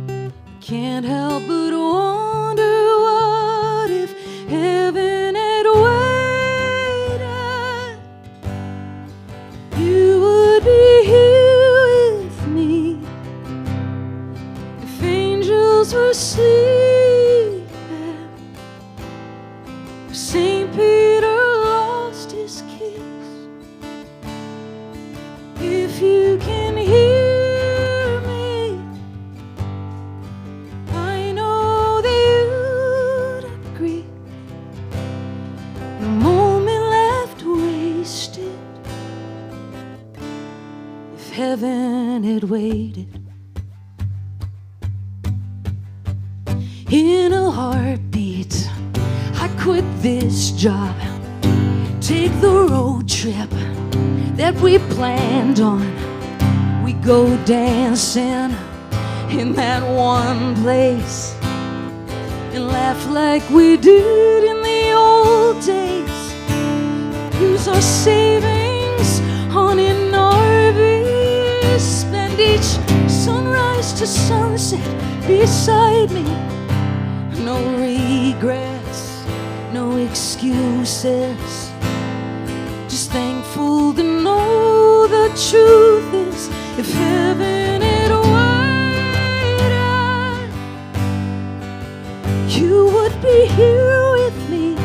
I can't help but wonder what if heaven had waited. You would be here with me if angels were sleeping. If St. Peter lost his keys. If you can hear me, I know that you'd agree. No moment left wasted. If heaven had waited. In a heartbeat, I quit this job, take the road trip that we planned on. We go dancing in that one place and laugh like we did in the old days. Use our savings on an RV, spend each sunrise to sunset beside me. No regrets, no excuses. Just thankful to know the truth is, if heaven had waited, you would be here with me.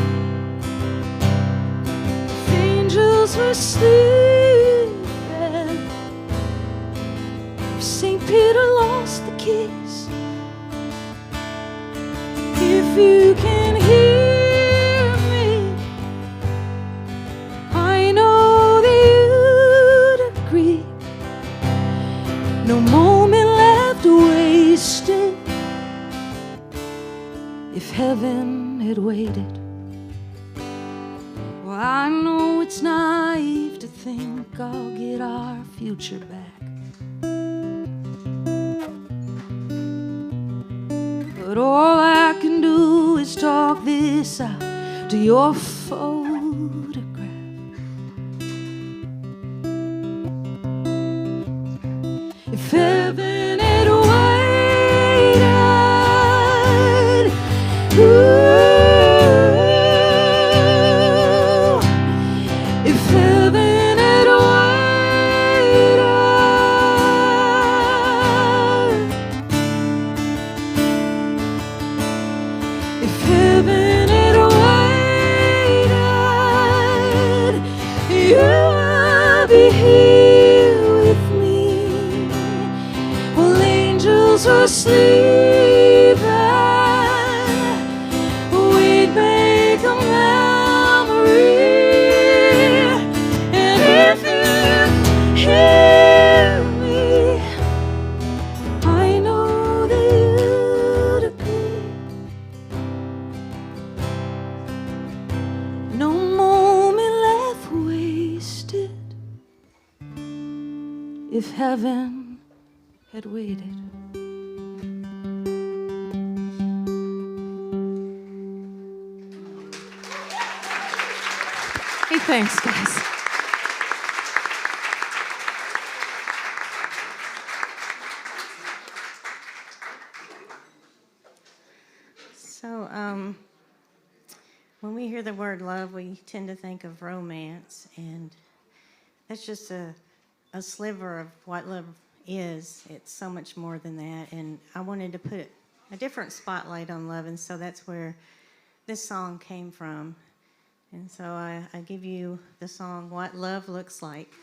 If angels were sleeping, if St. Peter lost the keys. If you can hear me, I know that you'd agree. No moment left wasted. If heaven had waited. Well, I know it's naive to think I'll get our future back. But all I can do is talk this out to your photograph. If heaven had waited, if heaven had waited, if heaven had waited, you will be here with me. While angels were sleeping, we'd make a memory. And if you hear me, if heaven had waited. Hey, thanks, guys. So, when we hear the word love, we tend to think of romance, and that's just a sliver of what love is. It's so much more than that, and I wanted to put a different spotlight on love, and so that's where this song came from. And so I give you the song, What Love Looks Like.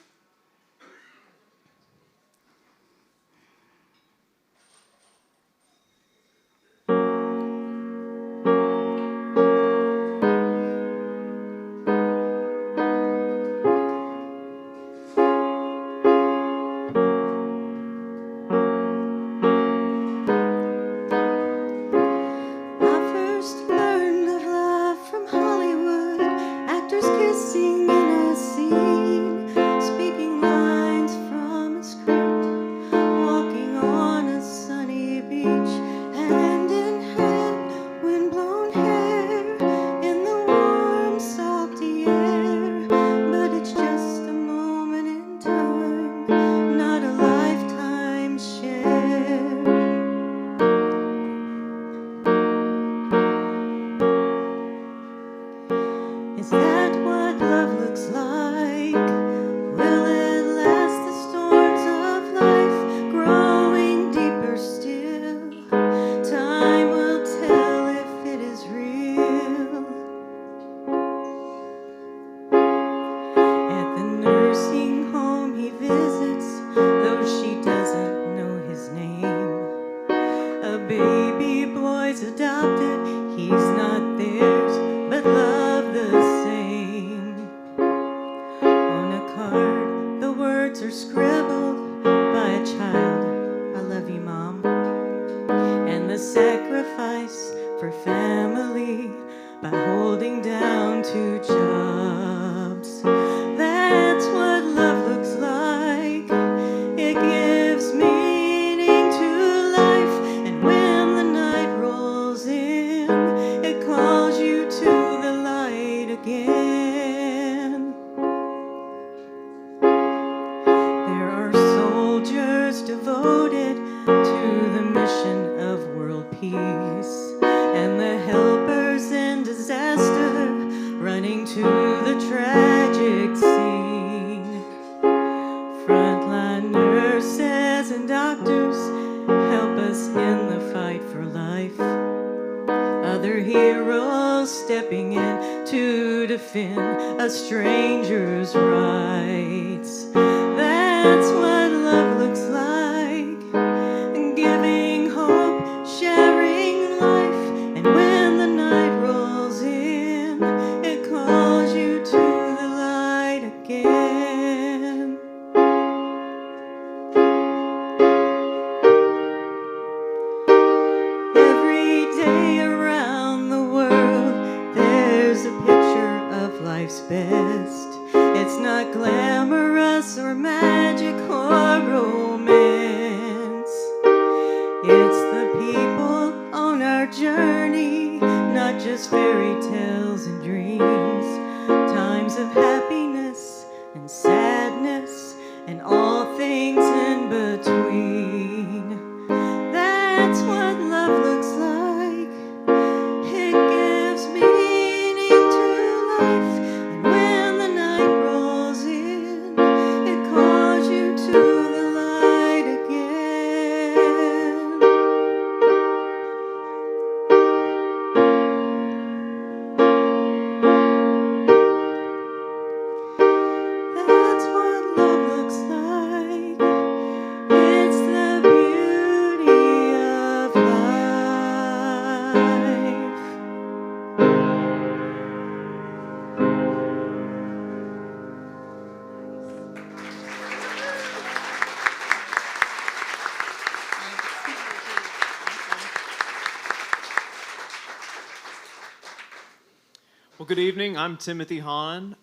Well, good evening. I'm Timothy Hahn.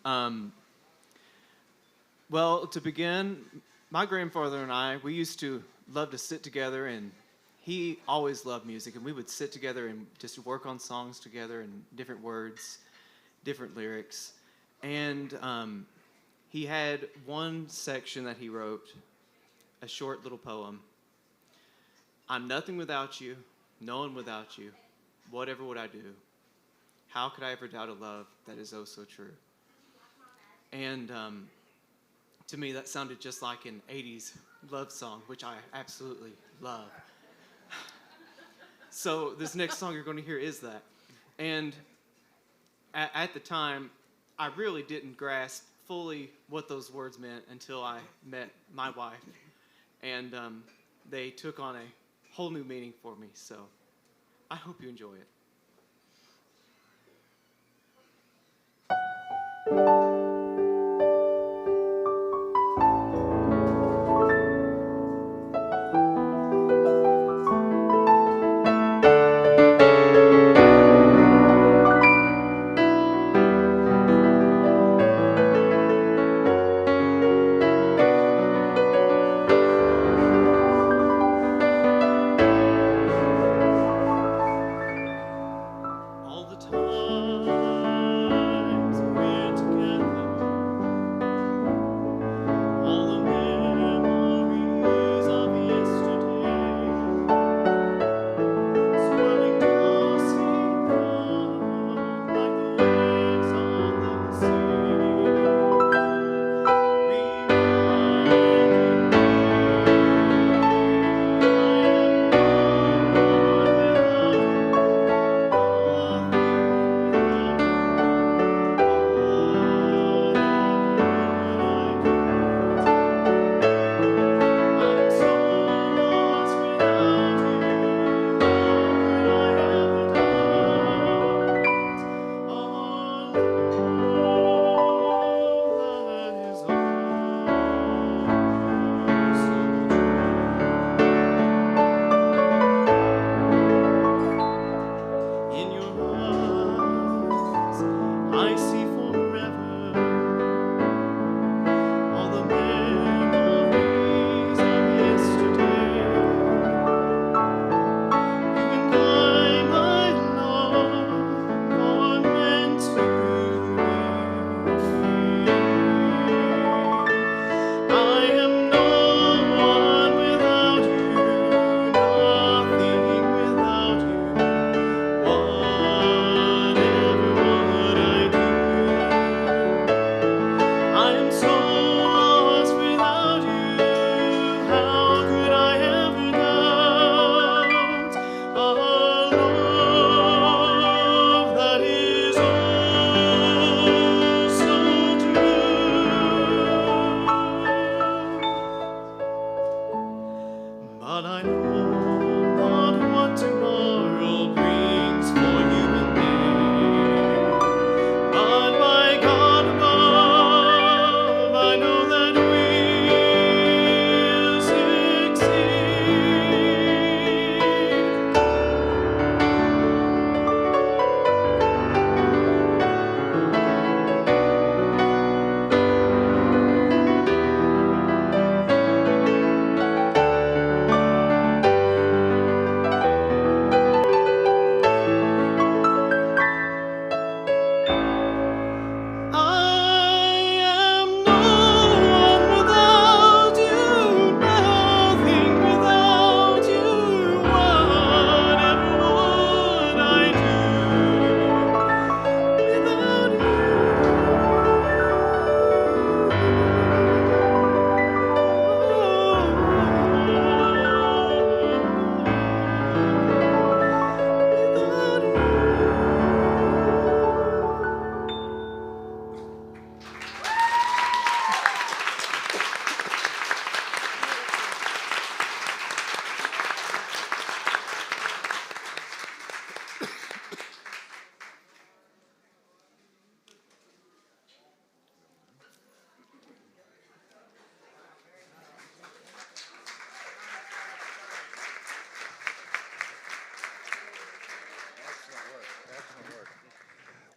Well, to begin, my grandfather and I, we used to love to sit together, and he always loved music, and we would sit together and just work on songs together and different words, different lyrics. And he had one section that he wrote, a short little poem. I'm nothing without you, no one without you. Whatever would I do? How could I ever doubt a love that is oh so true? And to me, that sounded just like an 80s love song, which I absolutely love. So this next song you're going to hear is that. And at the time, I really didn't grasp fully what those words meant until I met my wife. And they took on a whole new meaning for me. So I hope you enjoy it.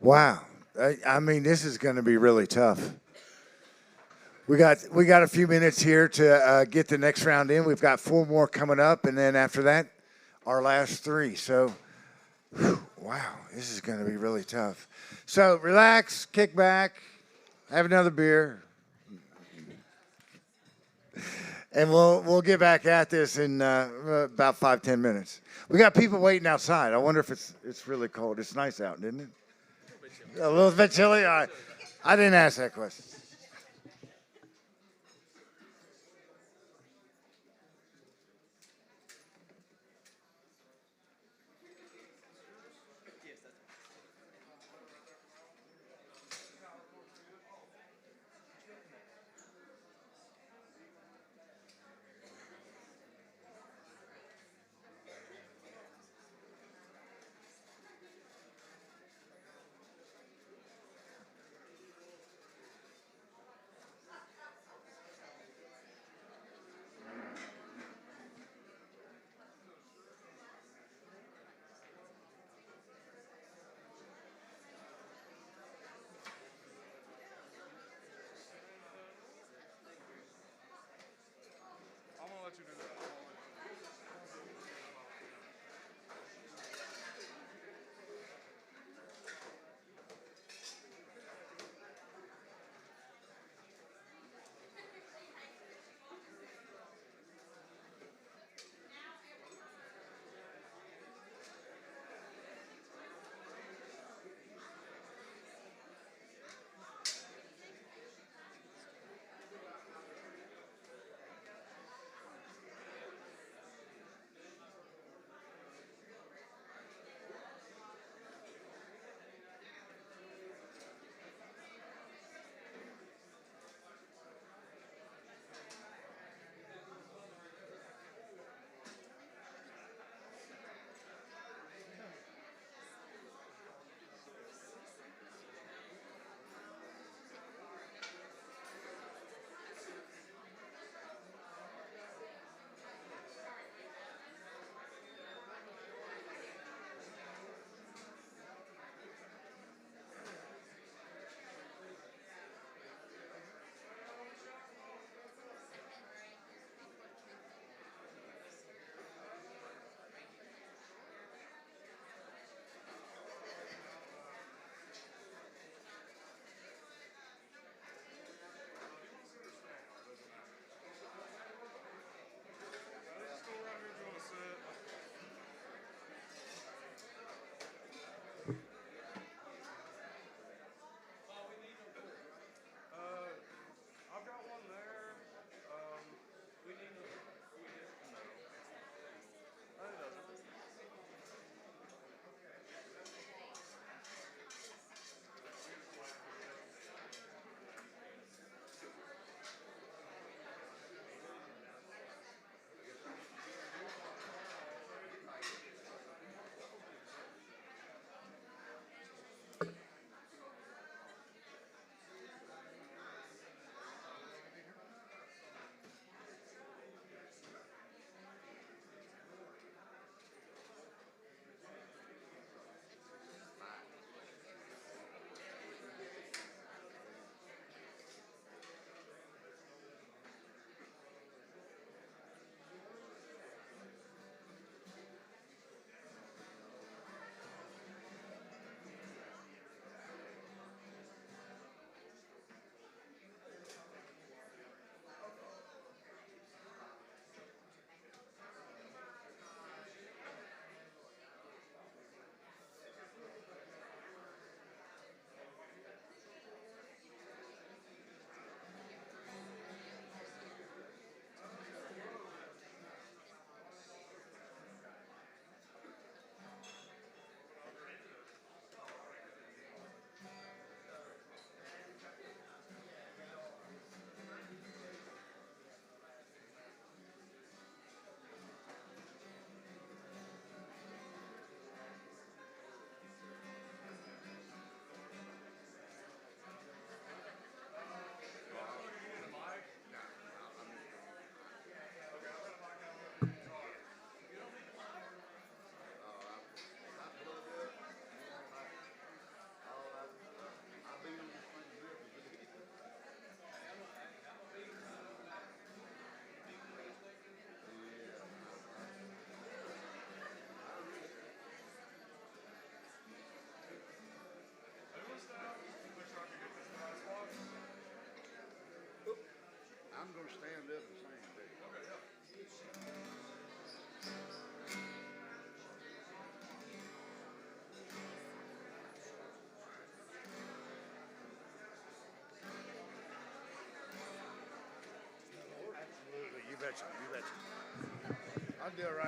Wow. I mean, this is going to be really tough. We got a few minutes here to get the next round in. We've got 4 more coming up, and then after that, our last 3. So, wow, this is going to be really tough. So relax, kick back, have another beer, and we'll get back at this in about 5-10 minutes. We got people waiting outside. I wonder if it's really cold. It's nice out, isn't it? A little bit chilly. All right. I didn't ask that question.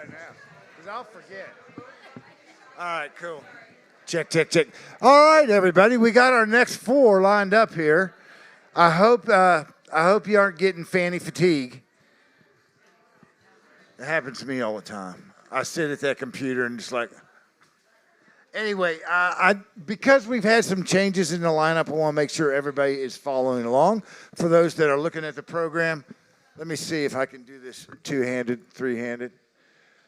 right now, because I'll forget. All right, cool. Check, check, check. All right, everybody, we got our next 4 lined up here. I hope you aren't getting fanny fatigue. It happens to me all the time. I sit at that computer and just like. Anyway, because we've had some changes in the lineup, I want to make sure everybody is following along. For those that are looking at the program, let me see if I can do this 2-handed, 3-handed.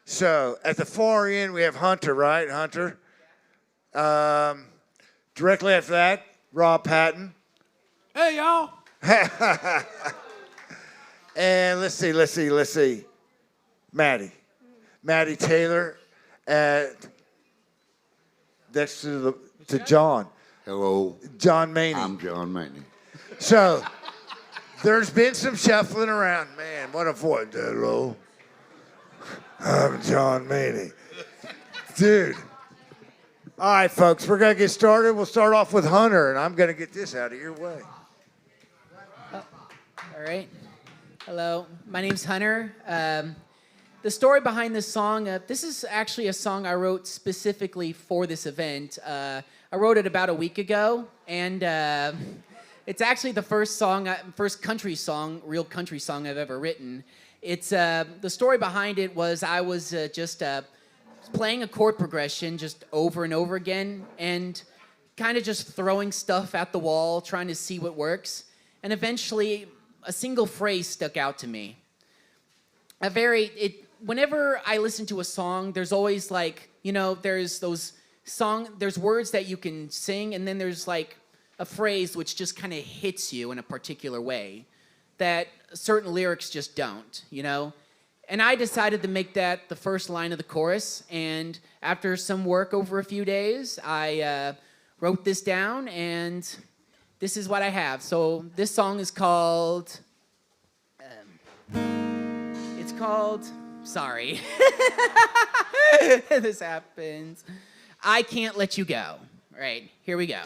So at the far end, we have Hunter, right? Hunter. Directly after that, Rob Patton. Hey, y'all. And let's see. Maddie Taylor next to John. Hello. John Maney. I'm John Maney. So there's been some shuffling around. Man, what a voice. Hello. I'm John Maney. Dude. All right, folks, we're going to get started. We'll start off with Hunter, and I'm going to get this out of your way. All right. Hello. My name's Hunter. The story behind this song, this is actually a song I wrote specifically for this event. I wrote it about a week ago, and it's actually the first country song, real country song I've ever written. It's the story behind it was I was just playing a chord progression just over and over again, and kind of just throwing stuff at the wall, trying to see what works. And eventually, a single phrase stuck out to me. Whenever I listen to a song, there's always there's words that you can sing, and then there's like a phrase which just kind of hits you in a particular way that certain lyrics just don't, And I decided to make that the first line of the chorus, and after some work over a few days, I wrote this down, and this is what I have. So this song is called, sorry. This happens. I Can't Let You Go. All right, here we go.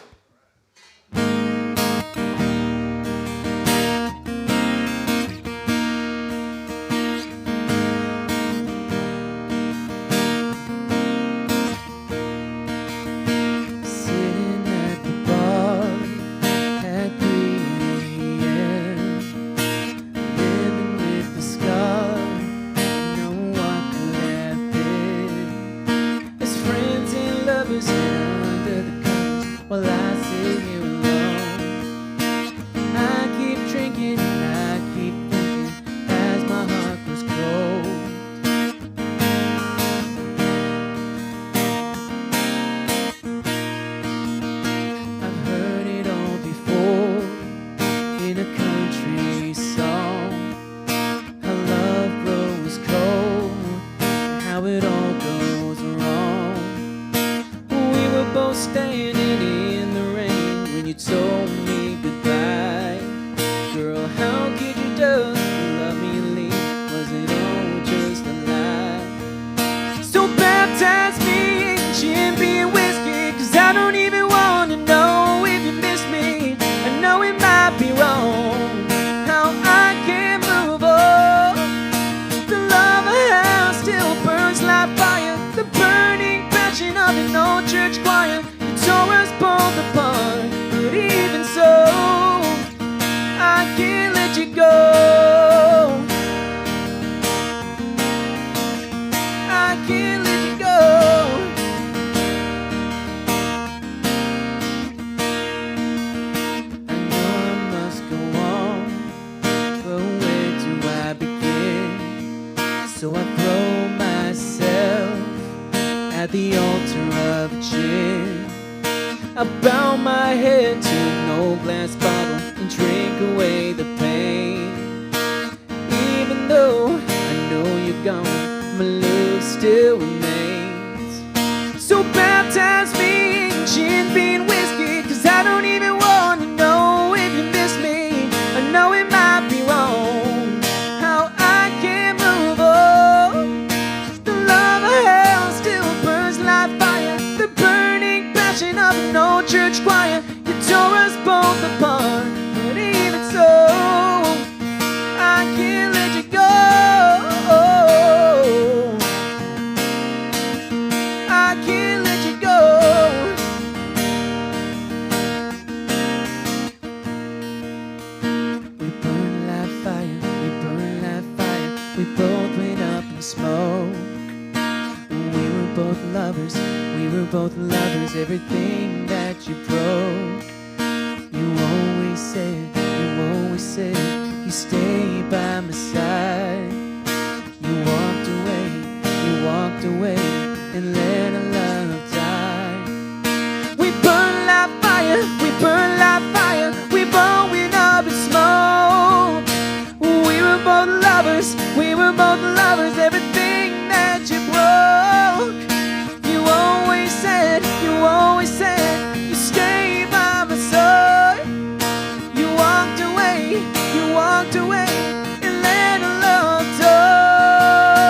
Well, I sit here alone. I keep drinking and I keep thinking as my heart grows cold. I've heard it all before in a country song. How love grows cold and how it all goes wrong. We were both standing in the rain when you told me goodbye. Girl, how could you just love me and leave? Was it all just a lie? So baptize me in gin, beer, and whiskey, 'cause I don't even want to know if you miss me. I know it might be wrong how I can't move on. The love I have still burns like fire, the burning passion of an old church choir. Tore us both apart, but even so, I can't let you go. I can't let you go. I know I must go on, but where do I begin? So I throw myself at the altar of gin. I bow my head to an old glass bottle and drink away the pain. Even though I know you're gone, my love still remains. So baptize me in gin, beer, and whiskey, 'cause I don't even want to know if you miss me. I know it might be wrong how I can't move on. The love I have still burns like fire, the burning passion of an old church choir. You tore us both apart, but even so, I can't let you go. lovers, everything that you broke. You always said you stay by my side. You walked away and let our love die. We burn like fire, we burn like fire, we burn went up in smoke. We were both lovers, everything that you broke. You always said you stay by my side. You walked away and let our love die.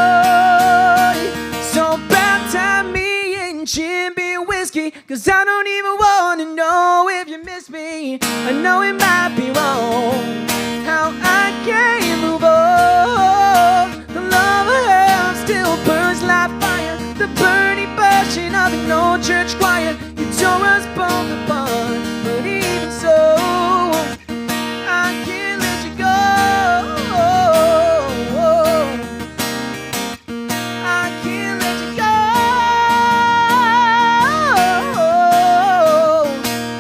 So baptize me in gin, beer, whiskey, 'cause I don't even wanna know if you miss me. I know it might be wrong how I can't move on. The love I have still burns like fire, the burning passion of an old church choir. You tore us both apart, but even so, I can't let you go. I can't let you go.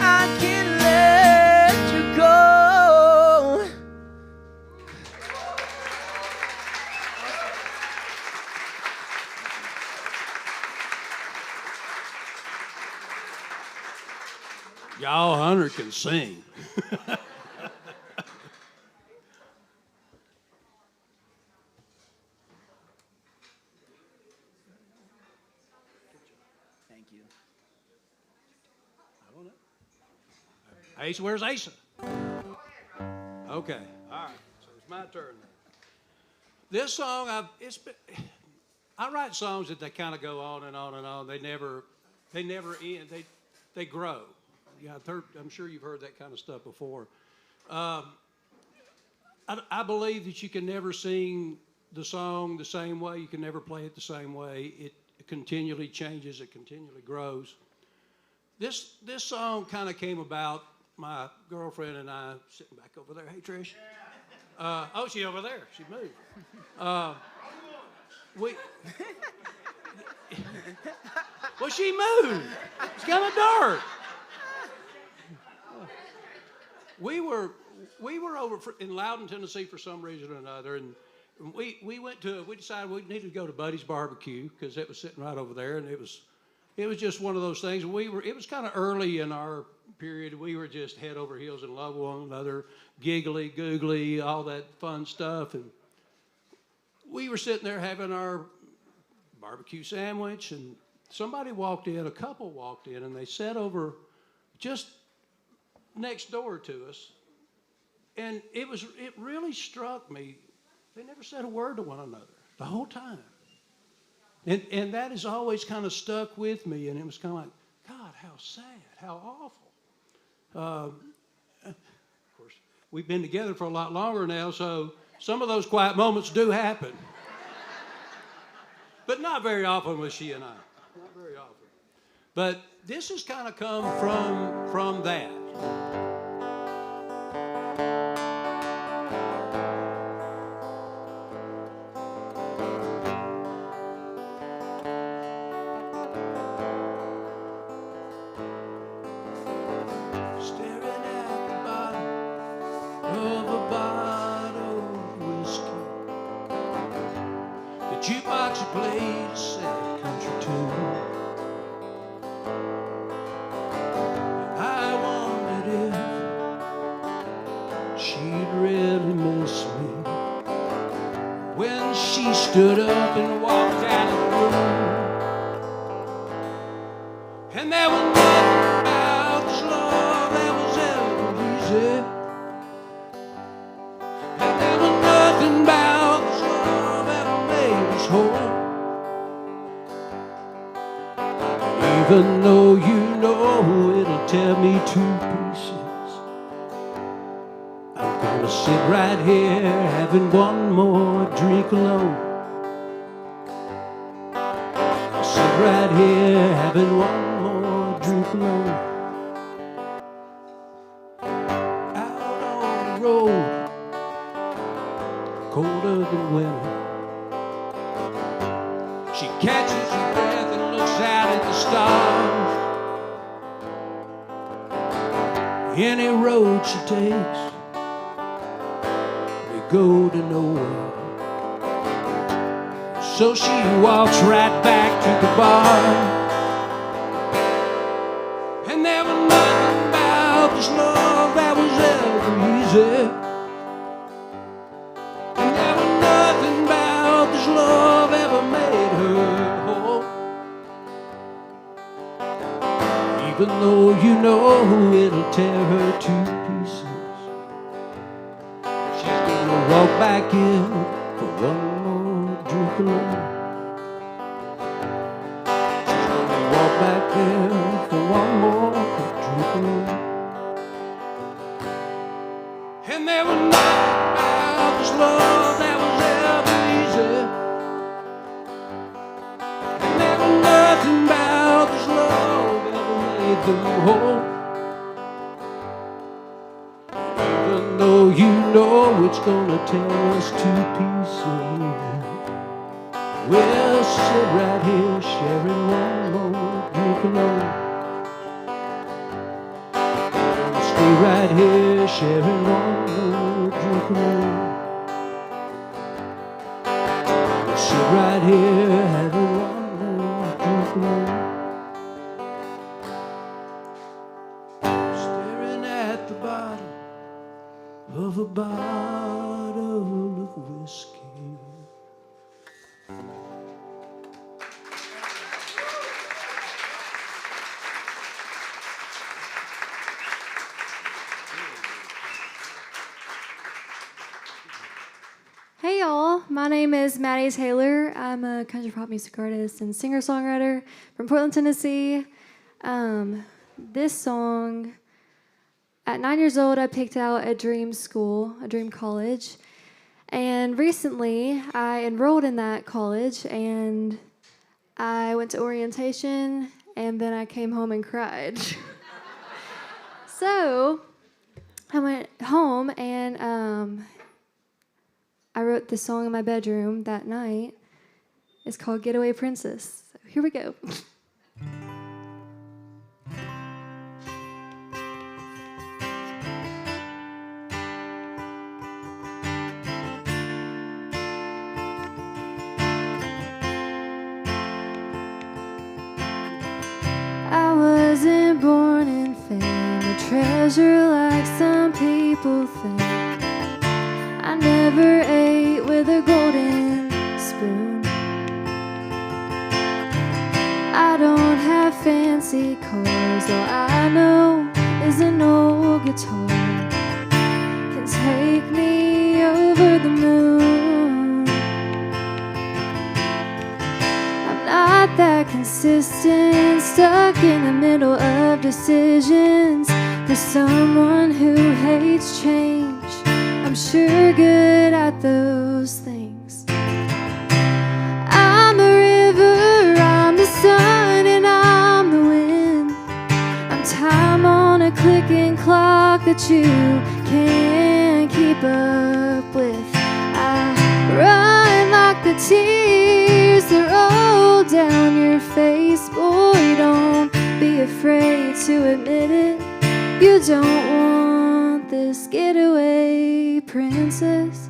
I can't let you go. Y'all Hunter can sing. Thank you. I don't know. Asa, where's Asa? Okay, all right. So it's my turn now. This song, I write songs that they kind of go on and on and on. They never end. They grow. Yeah, I'm sure you've heard that kind of stuff before. I believe that you can never sing the song the same way. You can never play it the same way. It continually changes. It continually grows. This song kind of came about. My girlfriend and I, sitting back over there. Hey, Trish. Oh, she's over there. She moved. Well, she moved. It's kind of dark. We were over in Loudon, Tennessee, for some reason or another, and we decided we needed to go to Buddy's Barbecue because it was sitting right over there, and it was just one of those things. It was kind of early in our period. We were just head over heels in love with one another, giggly, googly, all that fun stuff, and we were sitting there having our barbecue sandwich, and somebody walked in, a couple walked in, and they sat over just next door to us, and it really struck me. They never said a word to one another the whole time, and that has always kind of stuck with me. And it was kind of like, God, how sad, how awful. Of course, we've been together for a lot longer now, so some of those quiet moments do happen, but not very often with she and I. Not very often. But this has kind of come from that. Staring at the bottom of a bottle of whiskey. The jukebox had played a sad country tune. I wondered if she'd really miss me when she stood up and walked out of the room. And there was nothing about this love that was ever easy. And there was nothing about this love that made us whole. Even though you know it'll tear me to pieces, I'm gonna sit right here having one more drink alone. I'll sit right here having one more drink alone. Out on the road, colder than winter. She catches her breath and looks out at the stars. Any road she takes, they go to nowhere. So she walks right back to the bar. And there was nothing about this love that was ever easy. And there was nothing about this love ever made her whole. Even though you know it'll tear her to pieces, she's gonna walk back in for one more drink alone. She's gonna walk back there for one more drink alone. And there was nothing about this love that was ever easy. And there was nothing about this love ever made them whole. Even though you know it's gonna tear us to pieces, we'll sit right here sharing one more drink alone. We'll stay right here sharing one more drink alone. We'll sit right here having one more drink alone. Staring at the bottom of a bottle of whiskey. Hey y'all, my name is Maddie Taylor. I'm a country pop music artist and singer-songwriter from Portland, Tennessee. This song, at 9 years old, I picked out a dream school, a dream college. And recently, I enrolled in that college and I went to orientation and then I came home and cried. So, I went home and I wrote this song in my bedroom that night. It's called Getaway Princess. So here we go. I wasn't born in fame, a treasure like some people think. I never ate with a golden spoon. I don't have fancy cars, all I know is an old guitar can take me over the moon. I'm not that consistent, stuck in the middle of decisions. For someone who hates change, I'm sure good at those things. I'm a river, I'm the sun, and I'm the wind. I'm time on a clicking clock that you can't keep up with. I run like the tears that roll down your face. Boy, don't be afraid to admit it. You don't want this getaway princess.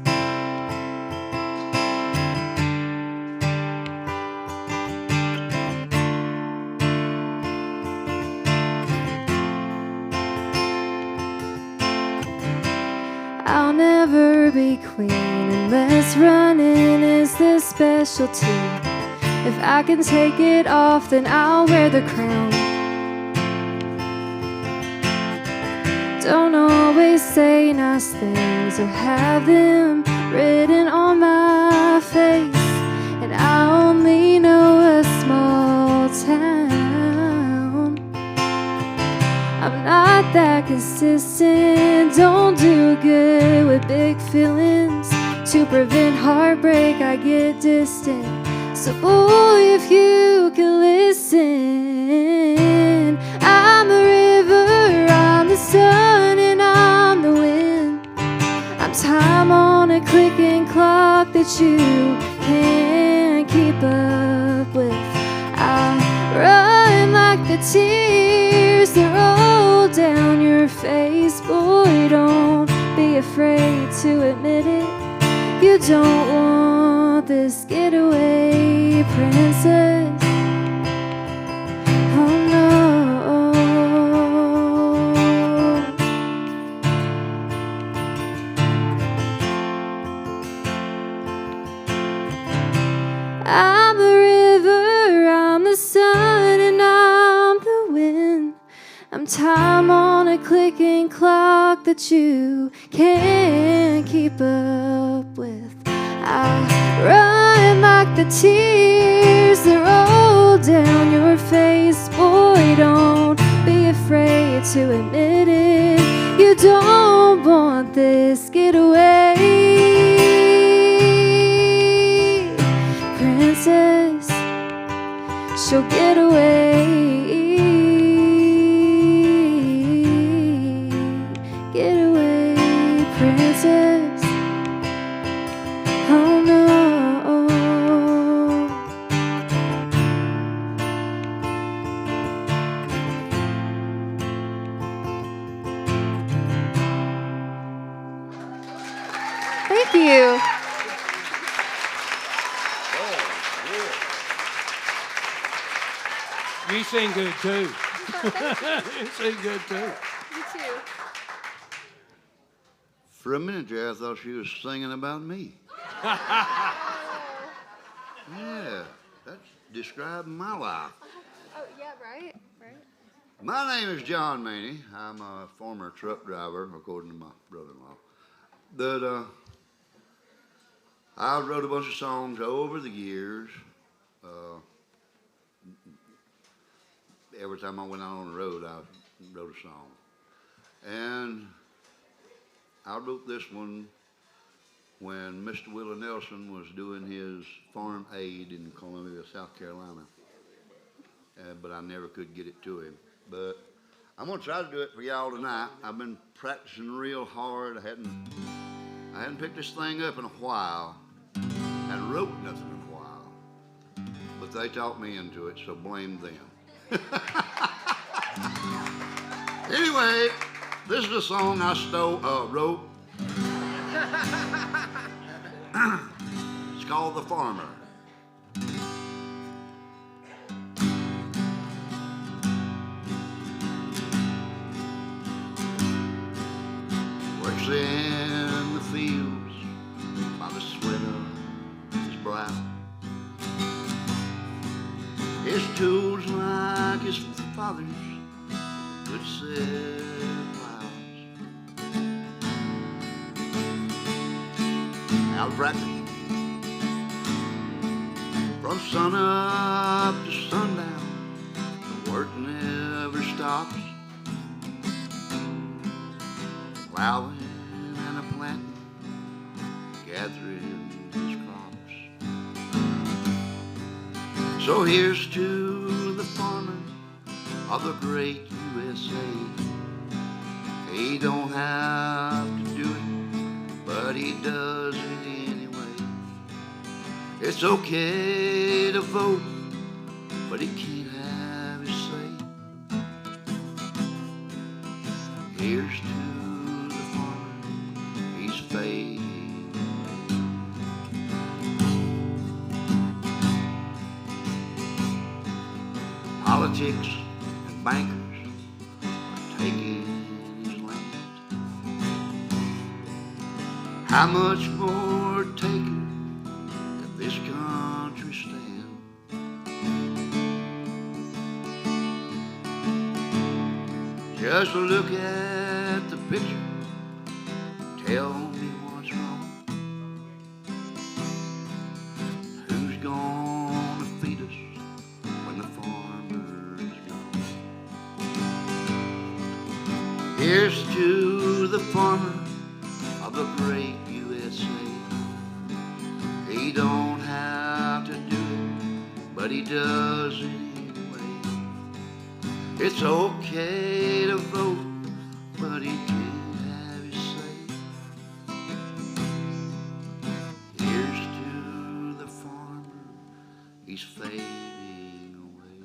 I'll never be queen unless running is the specialty. If I can take it off, then I'll wear the crown. Don't always say nice things or have them written on my face. And I only know a small town. I'm not that consistent, don't do good with big feelings. To prevent heartbreak, I get distant. So boy, if you can listen, I'm a river, I'm the sun, and I'm the wind. I'm time on a clicking clock that you can't keep up with. I run like the tears that roll down your your face. Boy, don't be afraid to admit it. You don't want this getaway, princess. Oh no. I'm the river, I'm the sun, and I'm the wind. I'm time on a clicking clock that you can't keep up with. I run like the tears that roll down your face. Boy, don't be afraid to admit it. You don't want this getaway, princess. She'll get away. Get away, princess. Oh no. Thank you. You sing good too. You sing good too. You too. For a minute there, I thought she was singing about me. Yeah, that's describing my life. Oh, yeah, right? Right. My name is John Manny. I'm a former truck driver, according to my brother-in-law. But I wrote a bunch of songs over the years. Every time I went out on the road, I wrote a song. And I wrote this one when Mr. Willie Nelson was doing his farm aid in Columbia, South Carolina. But I never could get it to him. But I'm gonna try to do it for y'all tonight. I've been practicing real hard. I hadn't picked this thing up in a while. And wrote nothing in a while. But they talked me into it, so blame them. Anyway, this is a song I wrote. It's called The Farmer. Works in the fields by the sweat of his brow. His tools like his father's good set plows. Out practicing from sun up to sundown. The work never stops. Plowing and a planting, gathering his crops. So here's to the farmer of the great USA. He don't have to do it, but he does it anyway. It's okay to vote, but he can't have his say. Here's to the farmer, he's fading away. Politics and bankers are taking his land. How much more taken can this country stand? Just look at the picture, tell me what's wrong. Who's gonna feed us when the farmer's gone? Here's to the farmer of the great USA. He don't have to do it, but he does it anyway. It's okay to vote, but he can't have his say. Here's to the farmer, he's fading away.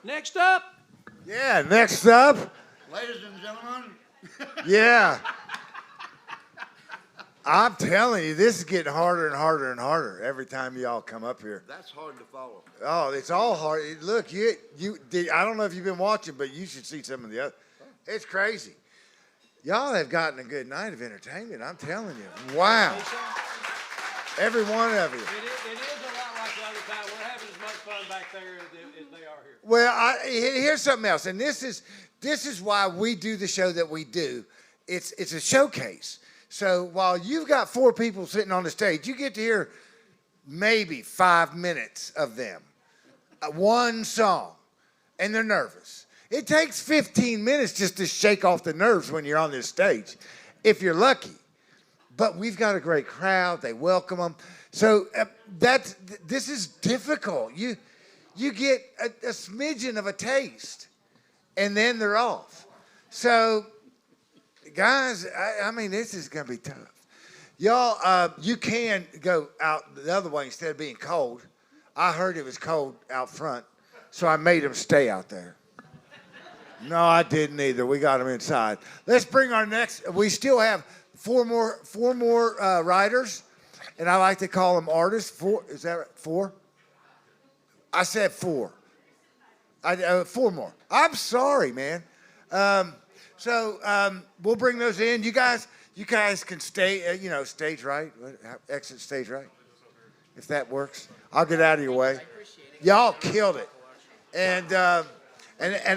Next up. Yeah, next up. Ladies and gentlemen. Yeah. I'm telling you, this is getting harder and harder and harder every time y'all come up here. That's hard to follow. Oh, it's all hard. Look, I don't know if you've been watching, but you should see some of the other. It's crazy. Y'all have gotten a good night of entertainment, I'm telling you. Wow. Every one of you. It is a lot like the other time. We're having as much fun back there as they are here. Well, here's something else, and this is why we do the show that we do. It's a showcase. So while you've got 4 people sitting on the stage, you get to hear maybe 5 minutes of them, one song, and they're nervous. It takes 15 minutes just to shake off the nerves when you're on this stage, if you're lucky. But we've got a great crowd. They welcome them. So this is difficult. You get a smidgen of a taste, and then they're off. So, guys, I mean, this is going to be tough. Y'all, you can go out the other way instead of being cold. I heard it was cold out front, so I made them stay out there. No, I didn't either. We got them inside. Let's bring our next. We still have four more writers, and I like to call them artists. 4, is that right? 4? I said 4. 4 more. I'm sorry, man. So we'll bring those in. You guys can stay. Stage right. Exit stage right. If that works, I'll get out of your way. Y'all killed it, and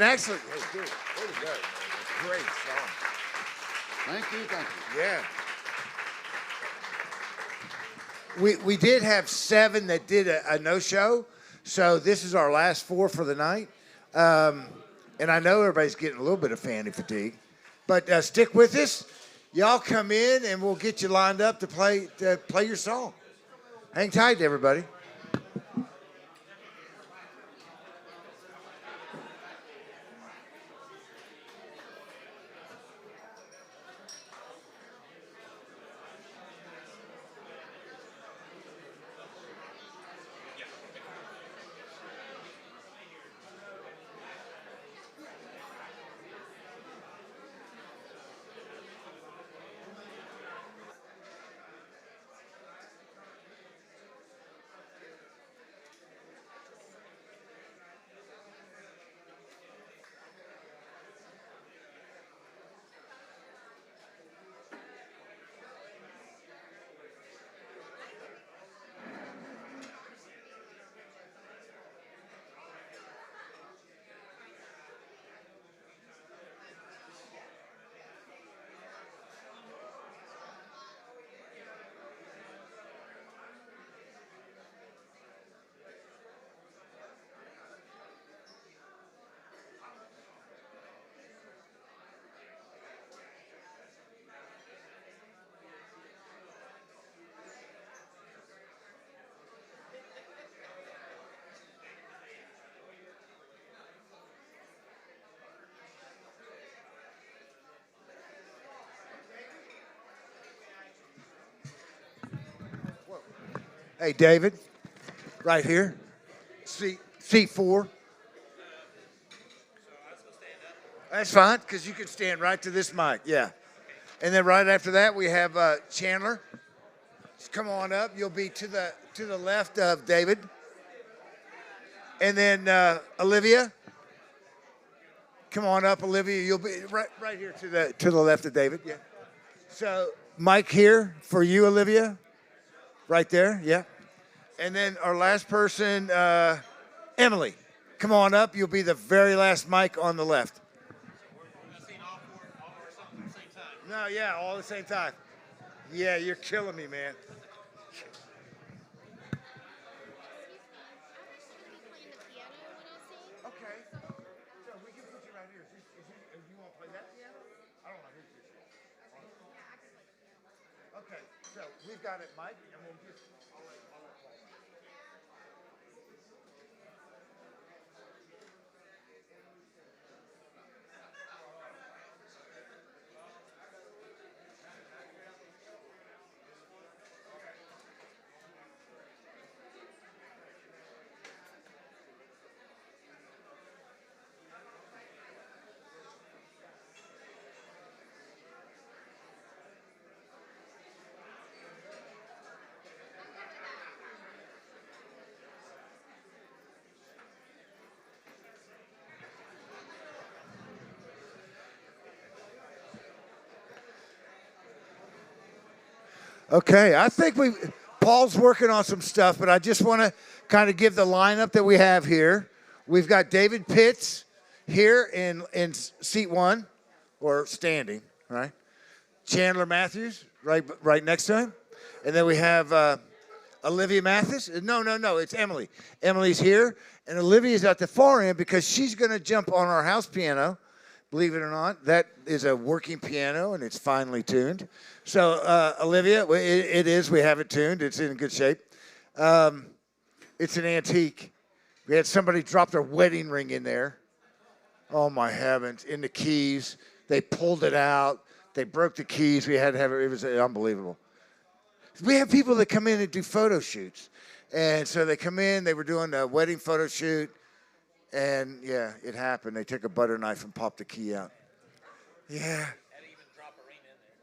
actually, hey, dude, way to go. Great song. Thank you. Yeah. We did have 7 that did a no-show, so this is our last 4 for the night. And I know everybody's getting a little bit of fanny fatigue, but stick with us. Y'all come in, and we'll get you lined up to play your song. Hang tight, everybody. Hey, David, right here, seat 4. That's fine, because you can stand right to this mic, yeah. And then right after that, we have Chandler. Just come on up. You'll be to the left of David. And then Olivia. Come on up, Olivia. You'll be right here to the left of David, yeah. So mic here for you, Olivia. Right there, yeah. And then our last person, Emily. Come on up. You'll be the very last mic on the left. No, yeah, all at the same time. Yeah, you're killing me, man. Okay. So we can put you right here. If you want to play that piano? I don't know who's this. Okay, so we've got it, Mike, and we'll just. Okay, I think Paul's working on some stuff, but I just want to kind of give the lineup that we have here. We've got David Pitts here in seat 1, or standing, right? Chandler Matthews right next to him. And then we have Olivia Mathis. No, it's Emily. Emily's here, and Olivia's at the far end because she's going to jump on our house piano. Believe it or not, that is a working piano, and it's finely tuned. So, Olivia, it is. We have it tuned. It's in good shape. It's an antique. We had somebody drop their wedding ring in there. Oh, my heavens. In the keys. They pulled it out. They broke the keys. We had to have it. It was unbelievable. We have people that come in and do photo shoots. And so they come in. They were doing a wedding photo shoot. And, yeah, it happened. They took a butter knife and popped the key out. Yeah.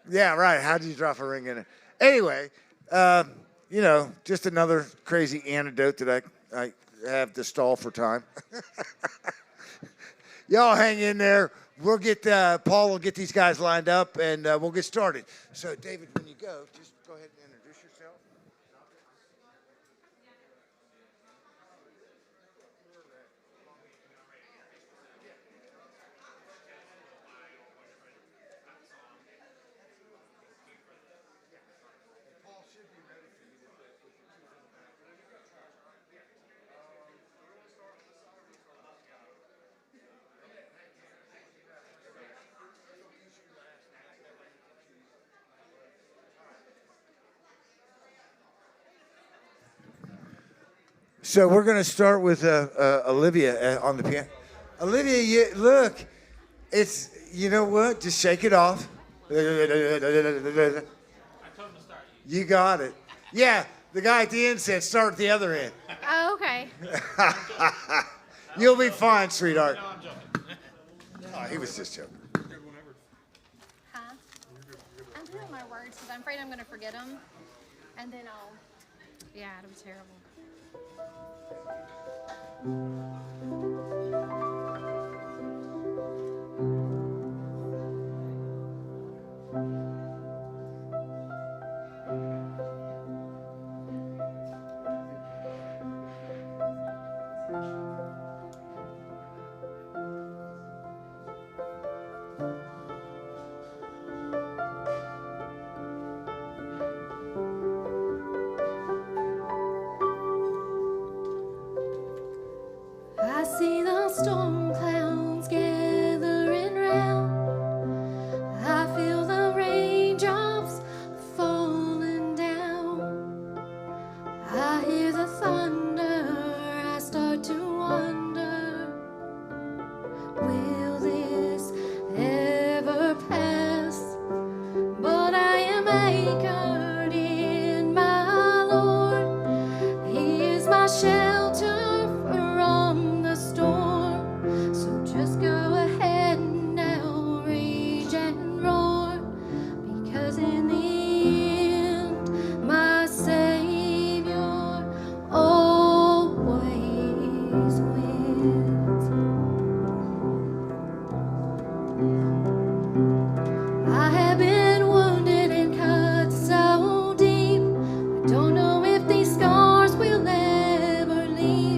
Yeah, right. How did you drop a ring in it? Anyway, just another crazy anecdote that I have to stall for time. Y'all hang in there. We'll get Paul will get these guys lined up, and we'll get started. So, David, when you go, just go ahead and introduce yourself. So we're going to start with Olivia on the piano. Olivia, look, it's, you know what? Just shake it off. You got it. Yeah, the guy at the end said start at the other end. Oh, okay. You'll be fine, sweetheart. No, I'm joking. Oh, he was just joking. Huh? I'm doing my words because I'm afraid I'm going to forget them. And then it'll be terrible. I see the storm clouds gathering round. I feel the raindrops falling down. I hear the thunder. I start to wonder, will this ever pass? But I am anchored in my Lord. He is my shelter from the storm. So just go ahead now, rage and roar, because in the end, my Savior always wins. I have been wounded and cut so deep. I don't know if these scars will ever leave.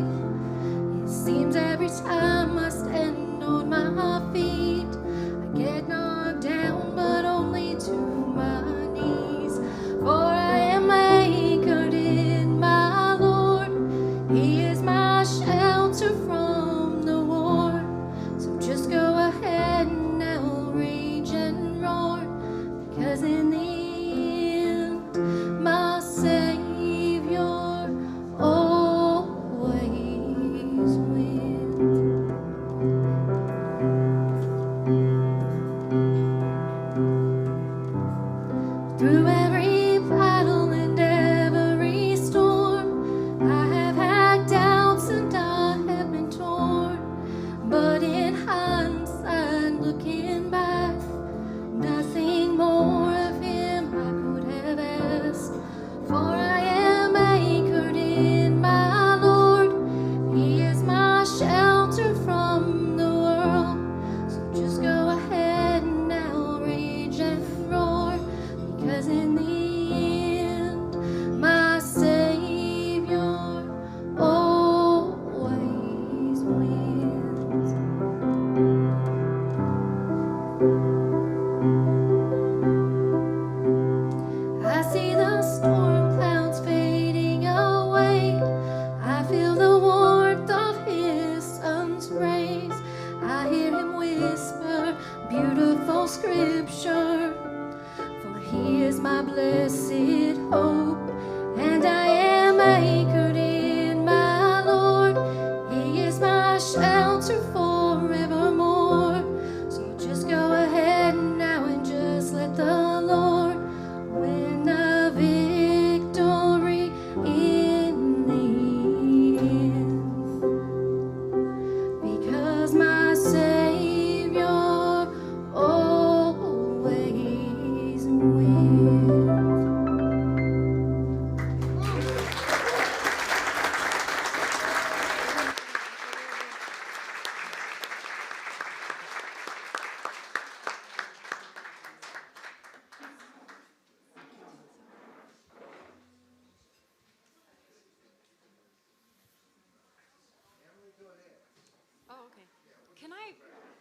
Can I,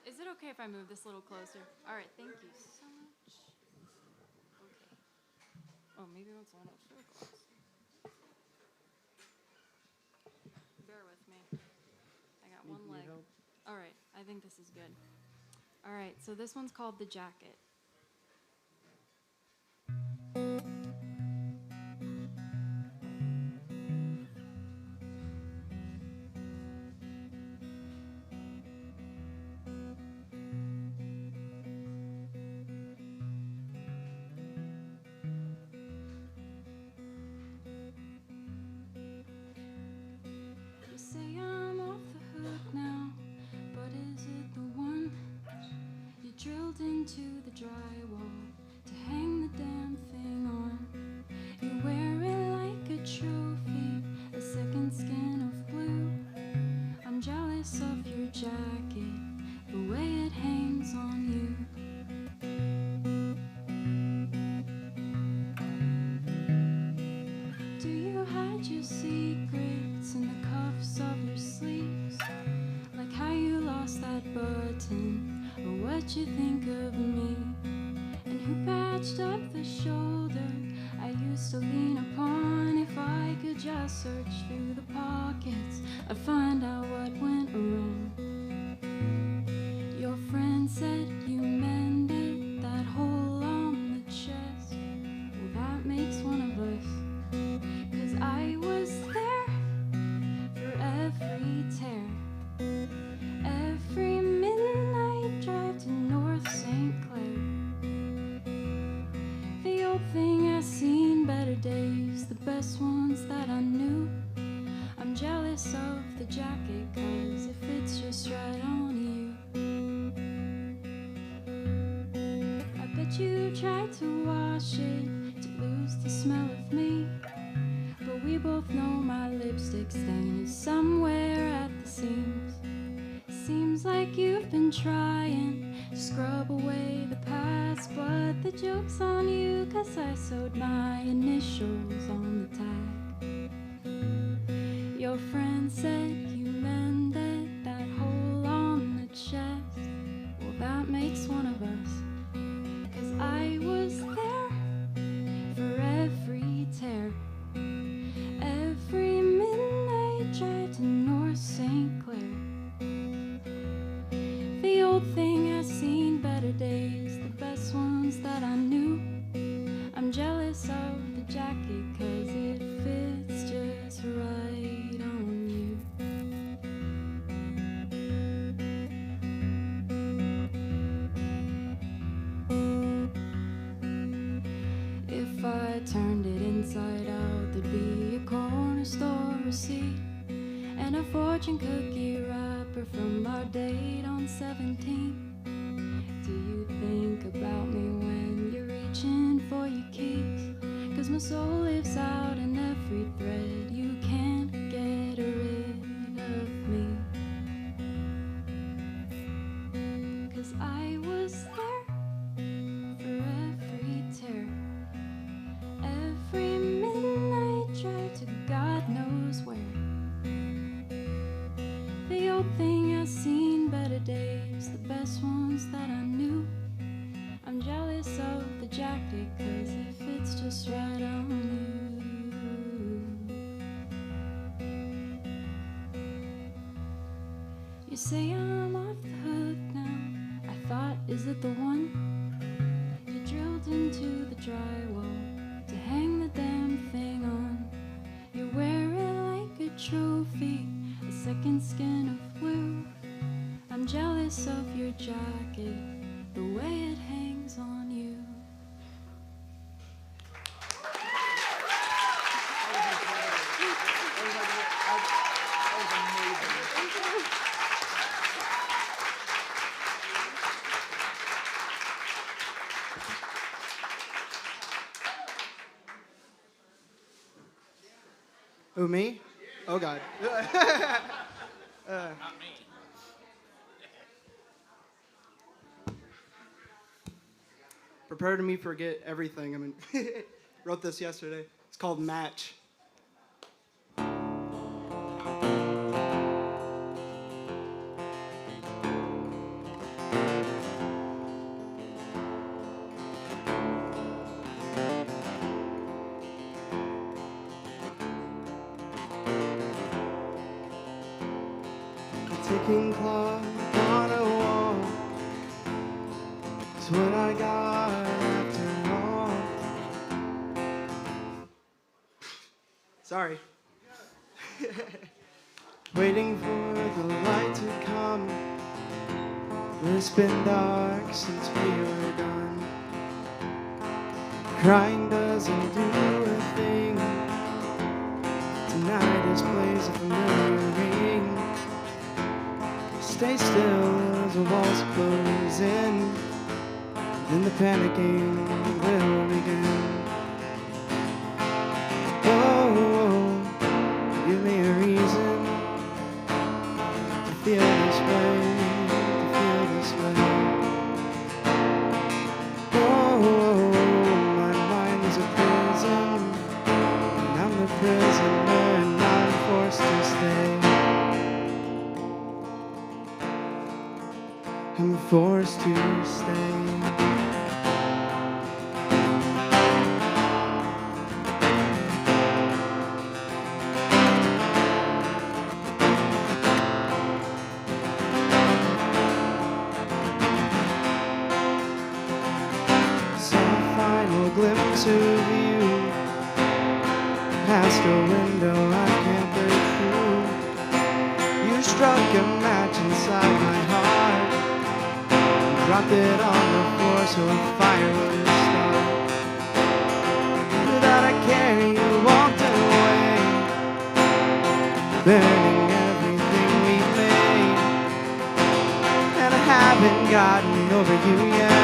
is it okay if I move this a little closer? All right, thank you so much. Okay. Oh, maybe it's on up so close. Bear with me. I got one leg. All right, I think this is good. All right, so this one's called The Jacket. You say I'm off the hook now, but is it the one? You drilled into the drywall to hang the damn thing on. You wear it like a trophy, a second skin of blue. I'm jealous of your jacket, the way it hangs on you. Do you hide your secrets in the cuffs of your sleeves? Like how you lost that button, or what you think of me? And who patched up the shoulder I used to lean upon? If I could just search through the pockets, I'd find out what went wrong. Your friend said you mended that hole on the chest. Well, that makes one of us. 'Cause I was there for every tear, every midnight drive to North St. Clair. The old thing has seen better days, the best ones that I knew. I'm jealous of the jacket, 'cause it fits just right on you. I bet you tried to wash it to lose the smell of me, but we both know my lipstick stain is somewhere at the seams. Seems like you've been trying to scrub away the past, but the joke's on you, 'cause I sewed my initials on the tag. Your friend said you mended that hole on the chest. Well, that makes one of us. 'Cause I was there for every tear, every midnight drive to North St. Clair. The old thing has seen better days, the best ones that I knew. I'm jealous of the jacket, 'cause it fits just right on you. If I turned it inside out, there'd be a corner store receipt and a fortune cookie wrapper from our date on 17. Do you think about me when you're reaching for your keys? 'Cause my soul lives out in every thread, you can't get rid of me. 'Cause I was there for every tear, every midnight drive to God knows where. The old thing has seen better days, the best ones that I knew. I'm jealous of the jacket, 'cause it fits just right on you. You say I'm off the hook now, I thought, is it the one? You drilled into the drywall to hang the damn thing on. You wear it like a trophy, a second skin of blue. I'm jealous of your jacket, the way it hangs on you. Who, me? Oh, God. Not me. Prepare to me forget everything. I mean, wrote this yesterday. It's called Match. ticking clock on a wall is what I got after all. Sorry. Waiting for the light to come. It's been dark since we were done. Crying doesn't do a thing. Tonight this plays a familiar ring. Stay still as the walls close in. Then the panicking will begin. Oh, give me a reason to feel this way, to feel this way. Oh, my mind is a prison, and I'm the prisoner, and I'm forced to stay. I'm forced to stay. Glimpse of you past a window I can't break through. You struck a match inside my heart, dropped it on the floor so a fire would start. Without a care you walked away, burning everything we made. And I haven't gotten over you yet.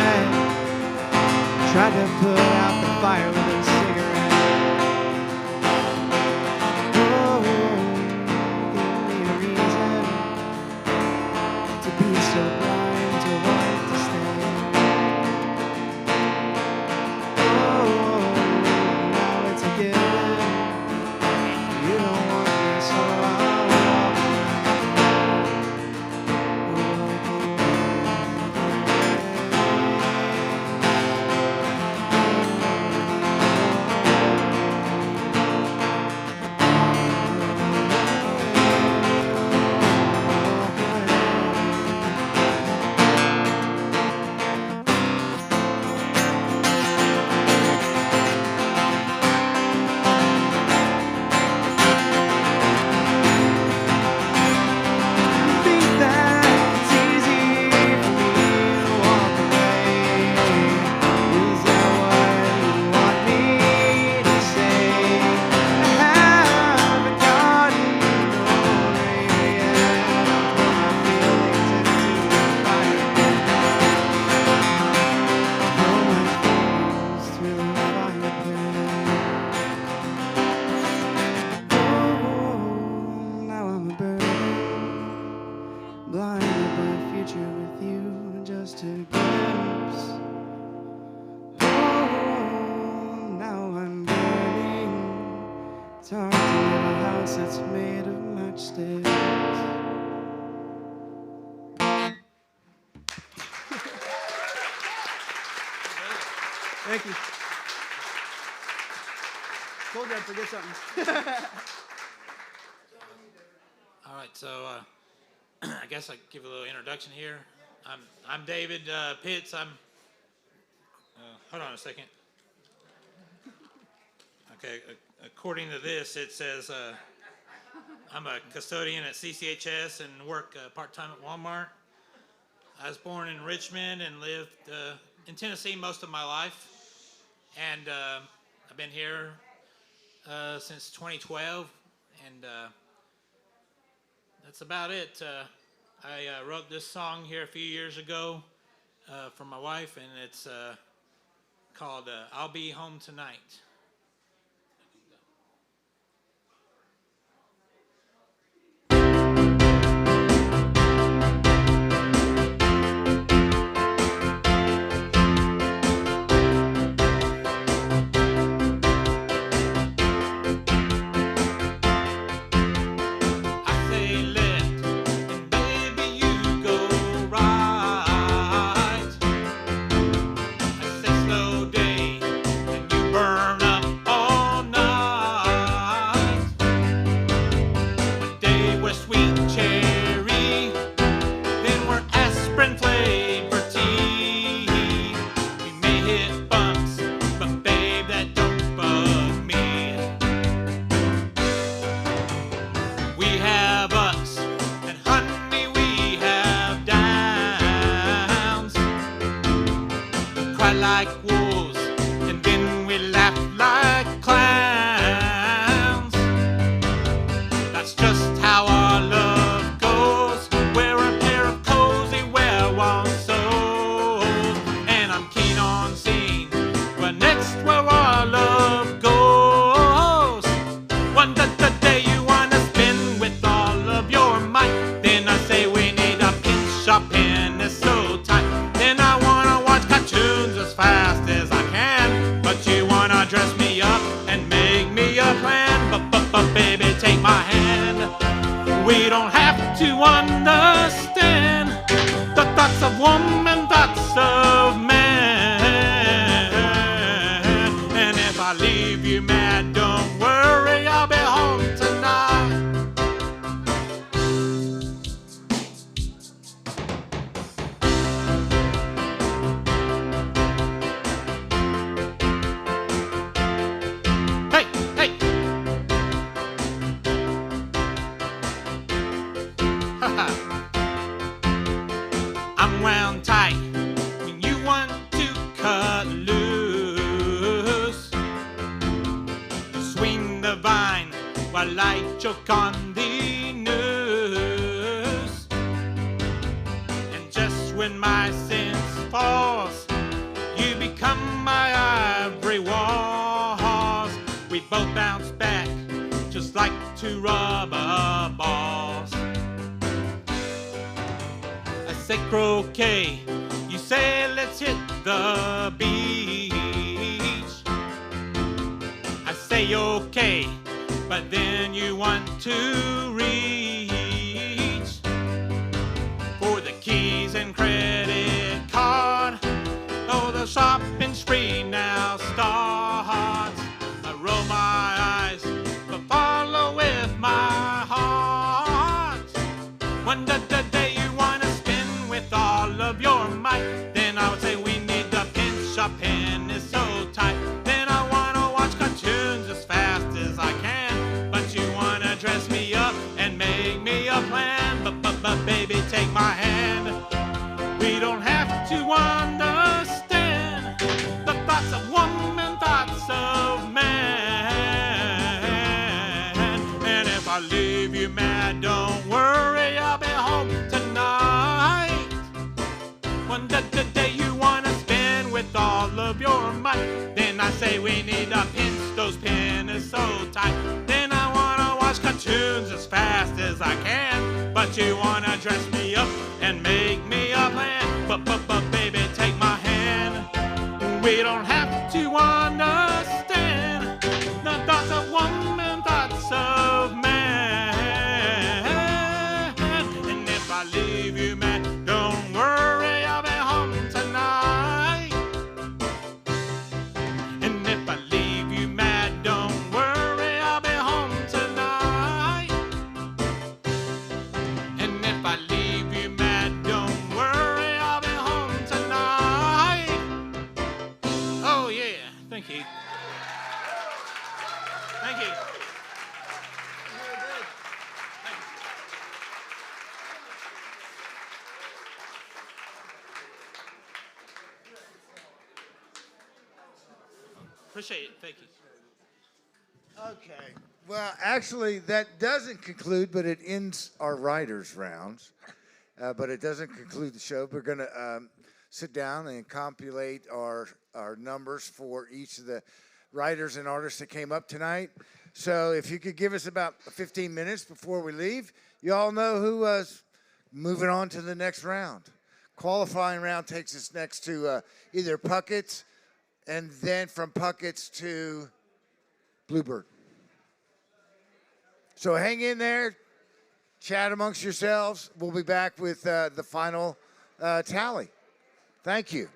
Tried to put out the fire with a cigarette. Oh, give me a reason to be so blind to want to stay. Oh, now it's a given. You don't want me, so I'll walk away. Thank you. Told you I'd forget something. All right, so I guess I give a little introduction here. I'm David Pitts. I'm hold on a second. Okay, according to this, it says I'm a custodian at CCHS and work part-time at Walmart. I was born in Richmond and lived in Tennessee most of my life, and I've been here since 2012, and that's about it. I wrote this song here a few years ago for my wife, and it's called I'll Be Home Tonight. Burn up. We don't have to understand the thoughts of woman, thoughts of man. And if I leave you mad, don't worry, I'll be home tonight. Hey, hey. I'm wound tight when you want to cut loose. Swing the vine while I choke on the noose. And just when my sense falls, you become my ivory walls. We both bounce back just like two rubber balls. I say croquet, you say let's hit the beach. I say okay, but then you want to reach for the keys and credit card. Oh, the shopping spree now starts. I roll my eyes, but follow with my heart. One day you wanna spin with all of your might, then I would say we need to pinch our pennies so tight. Then I wanna watch cartoons as fast as I can, but you wanna dress me up and make me a plan. But baby, take my hand. We don't have to understand the thoughts of woman, thoughts of man. And if I leave you mad, don't worry, I'll be home tonight. One day you wanna spend with all of your might, then I say we need to pinch those pennies so tight. Then I wanna watch cartoons as fast as I can, but you wanna dress me up and make me a plan. But baby, take my hand. We don't have to understand the thoughts of woman, thoughts of man. And if I leave you mad, don't worry, I'll be home tonight. And if I leave you mad, don't worry, I'll be home tonight. And if I leave you mad, don't worry, I'll be home tonight. Oh yeah, thank you. Thank you. Appreciate it, thank you. Okay. Well, actually, that doesn't conclude, but it ends our writers' rounds. But it doesn't conclude the show. We're going to sit down and compilate our numbers for each of the writers and artists that came up tonight. So if you could give us about 15 minutes before we leave, you all know who was moving on to the next round. Qualifying round takes us next to either Puckett's, and then from Puckett's to Bluebird. So hang in there, chat amongst yourselves. We'll be back with the final tally. Thank you.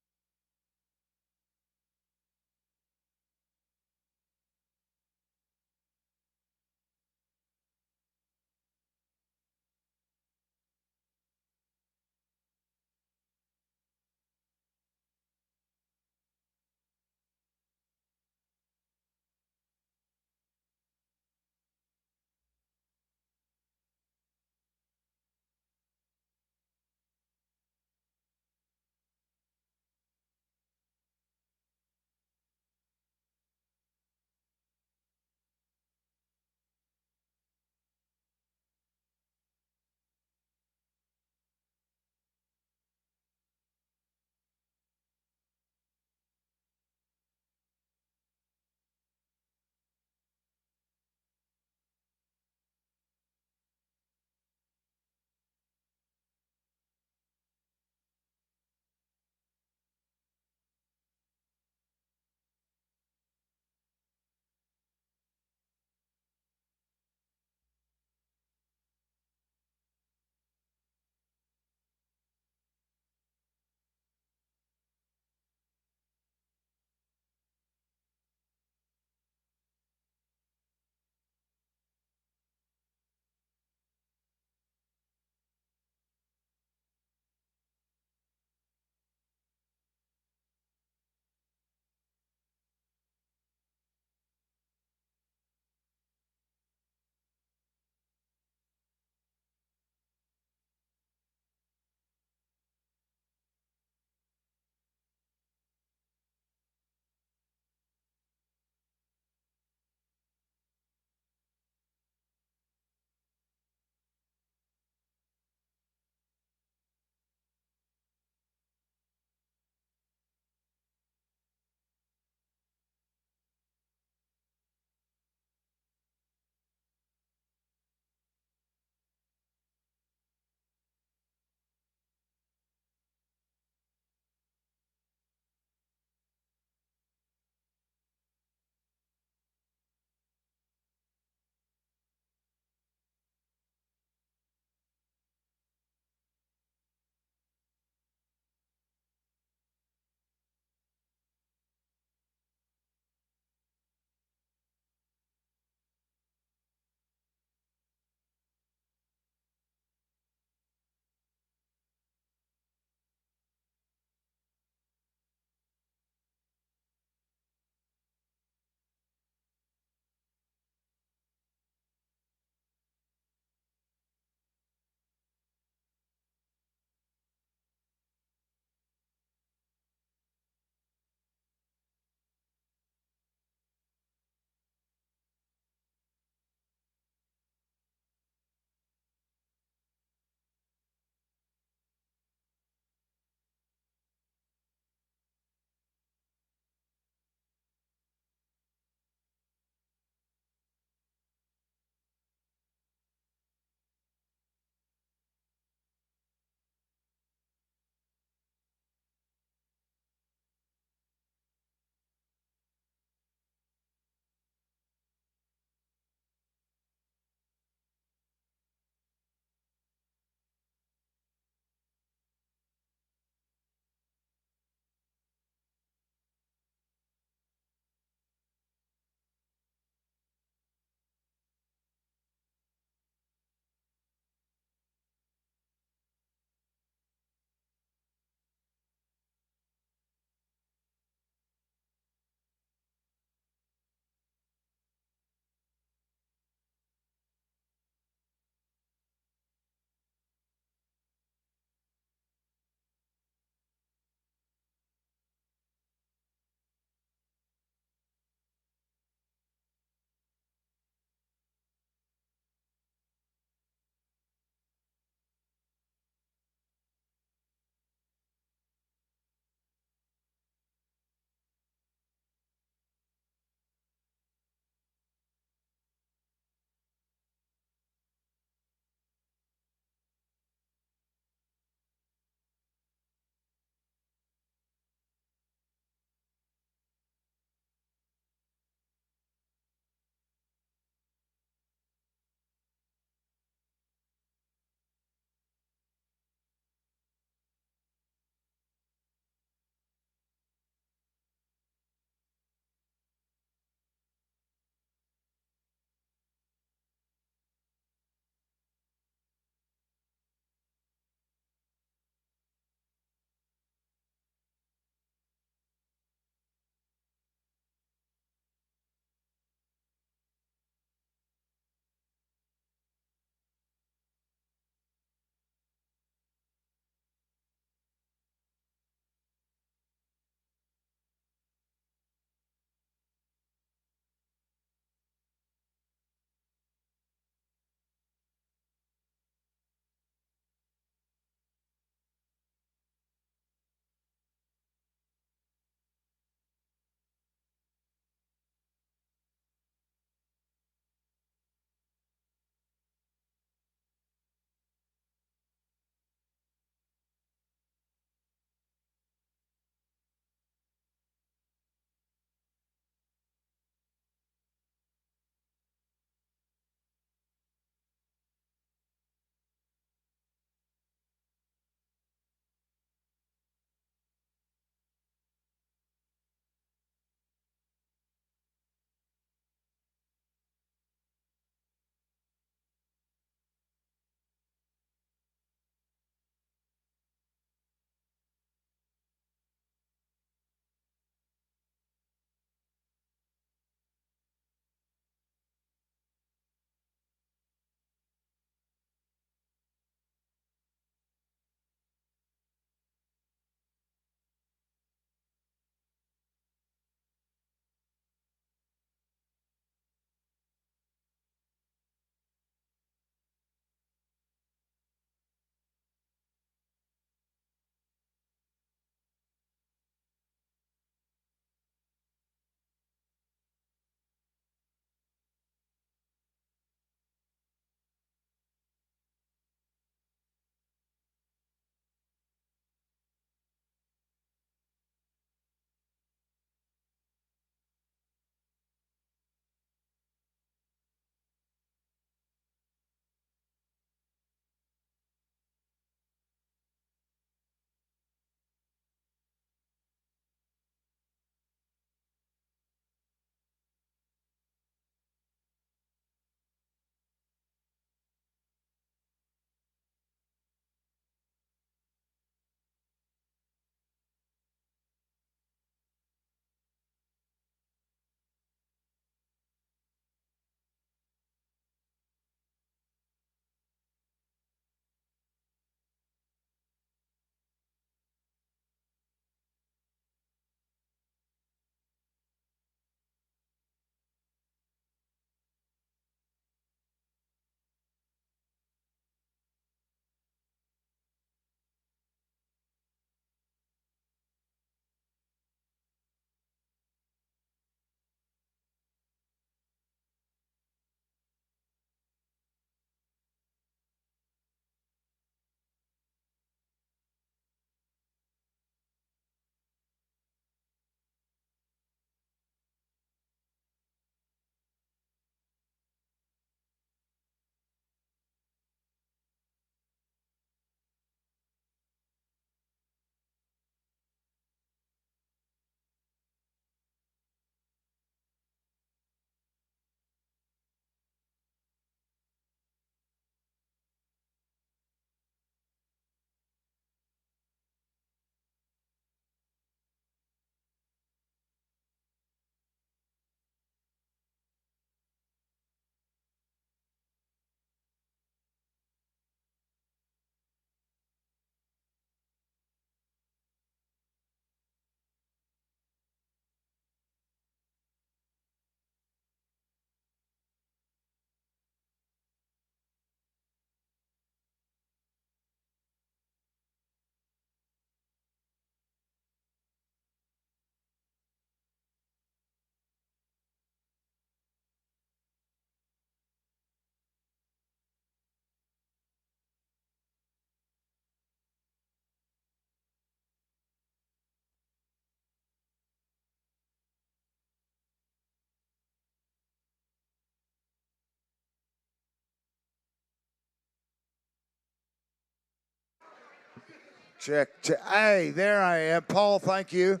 Check. Hey, there I am. Paul, thank you.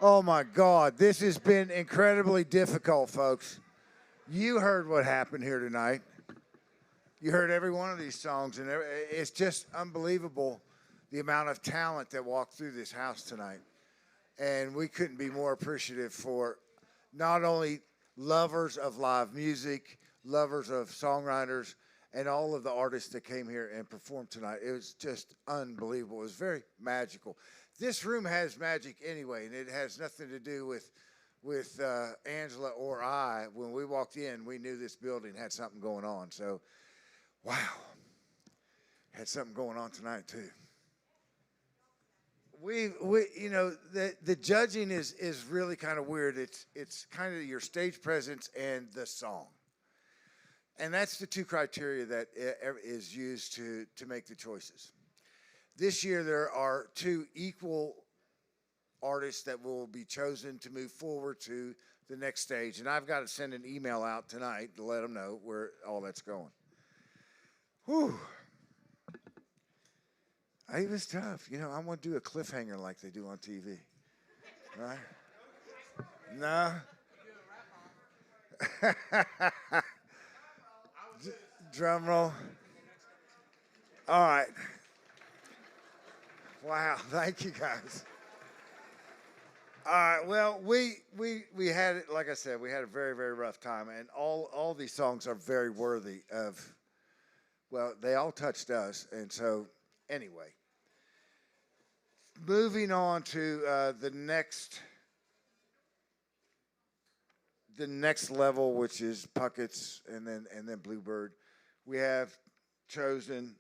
Oh, my God. This has been incredibly difficult, folks. You heard what happened here tonight. You heard every one of these songs, and it's just unbelievable the amount of talent that walked through this house tonight. And we couldn't be more appreciative for not only lovers of live music, lovers of songwriters, and all of the artists that came here and performed tonight. It was just unbelievable. It was very magical. This room has magic anyway, and it has nothing to do with Angela or I. When we walked in, we knew this building had something going on. So, wow, had something going on tonight too. We you know, the judging is really kind of weird. It's kind of your stage presence and the song. And that's the two criteria that is used to make the choices. This year, there are two equal artists that will be chosen to move forward to the next stage. And I've got to send an email out tonight to let them know where all that's going. Whew. It was tough. You know, I want to do a cliffhanger like they do on TV. Right? No? Drum roll. All right. Wow, thank you guys. All right, well, we had it, like I said, we had a very, very rough time, and all these songs are very worthy of, well, they all touched us, and so, anyway. Moving on to the next level, which is Puckett's and then Bluebird. We have chosen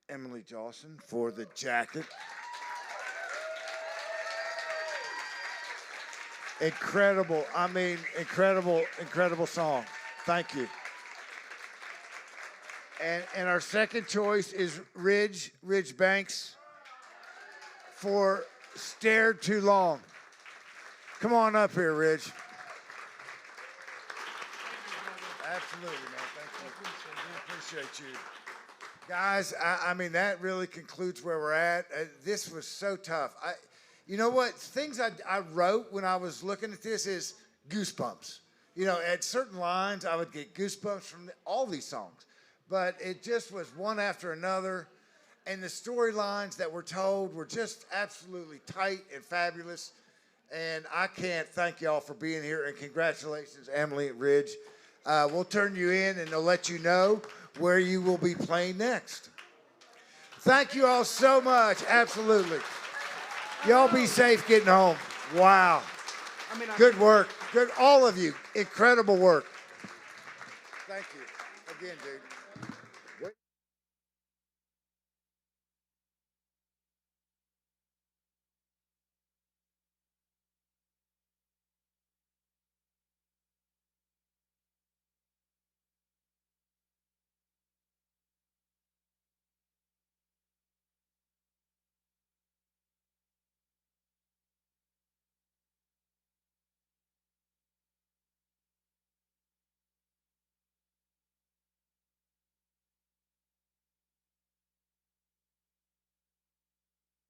Emily Jawson for the jacket. Incredible. I mean, incredible song. Thank you. And our second choice is Ridge Banks for Stare Too Long. Come on up here, Ridge. Absolutely, man. Thank you. We appreciate you. Guys, I mean, that really concludes where we're at. This was so tough. You know what? Things I wrote when I was looking at this is goosebumps. You know, at certain lines, I would get goosebumps from all these songs. But it just was one after another. And the storylines that were told were just absolutely tight and fabulous. And I can't thank y'all for being here. And congratulations, Emily and Ridge. We'll turn you in and they'll let you know where you will be playing next. Thank you all so much. Absolutely. Y'all be safe getting home. Wow. Good work. Good, all of you. Incredible work. Thank you. Again, dude.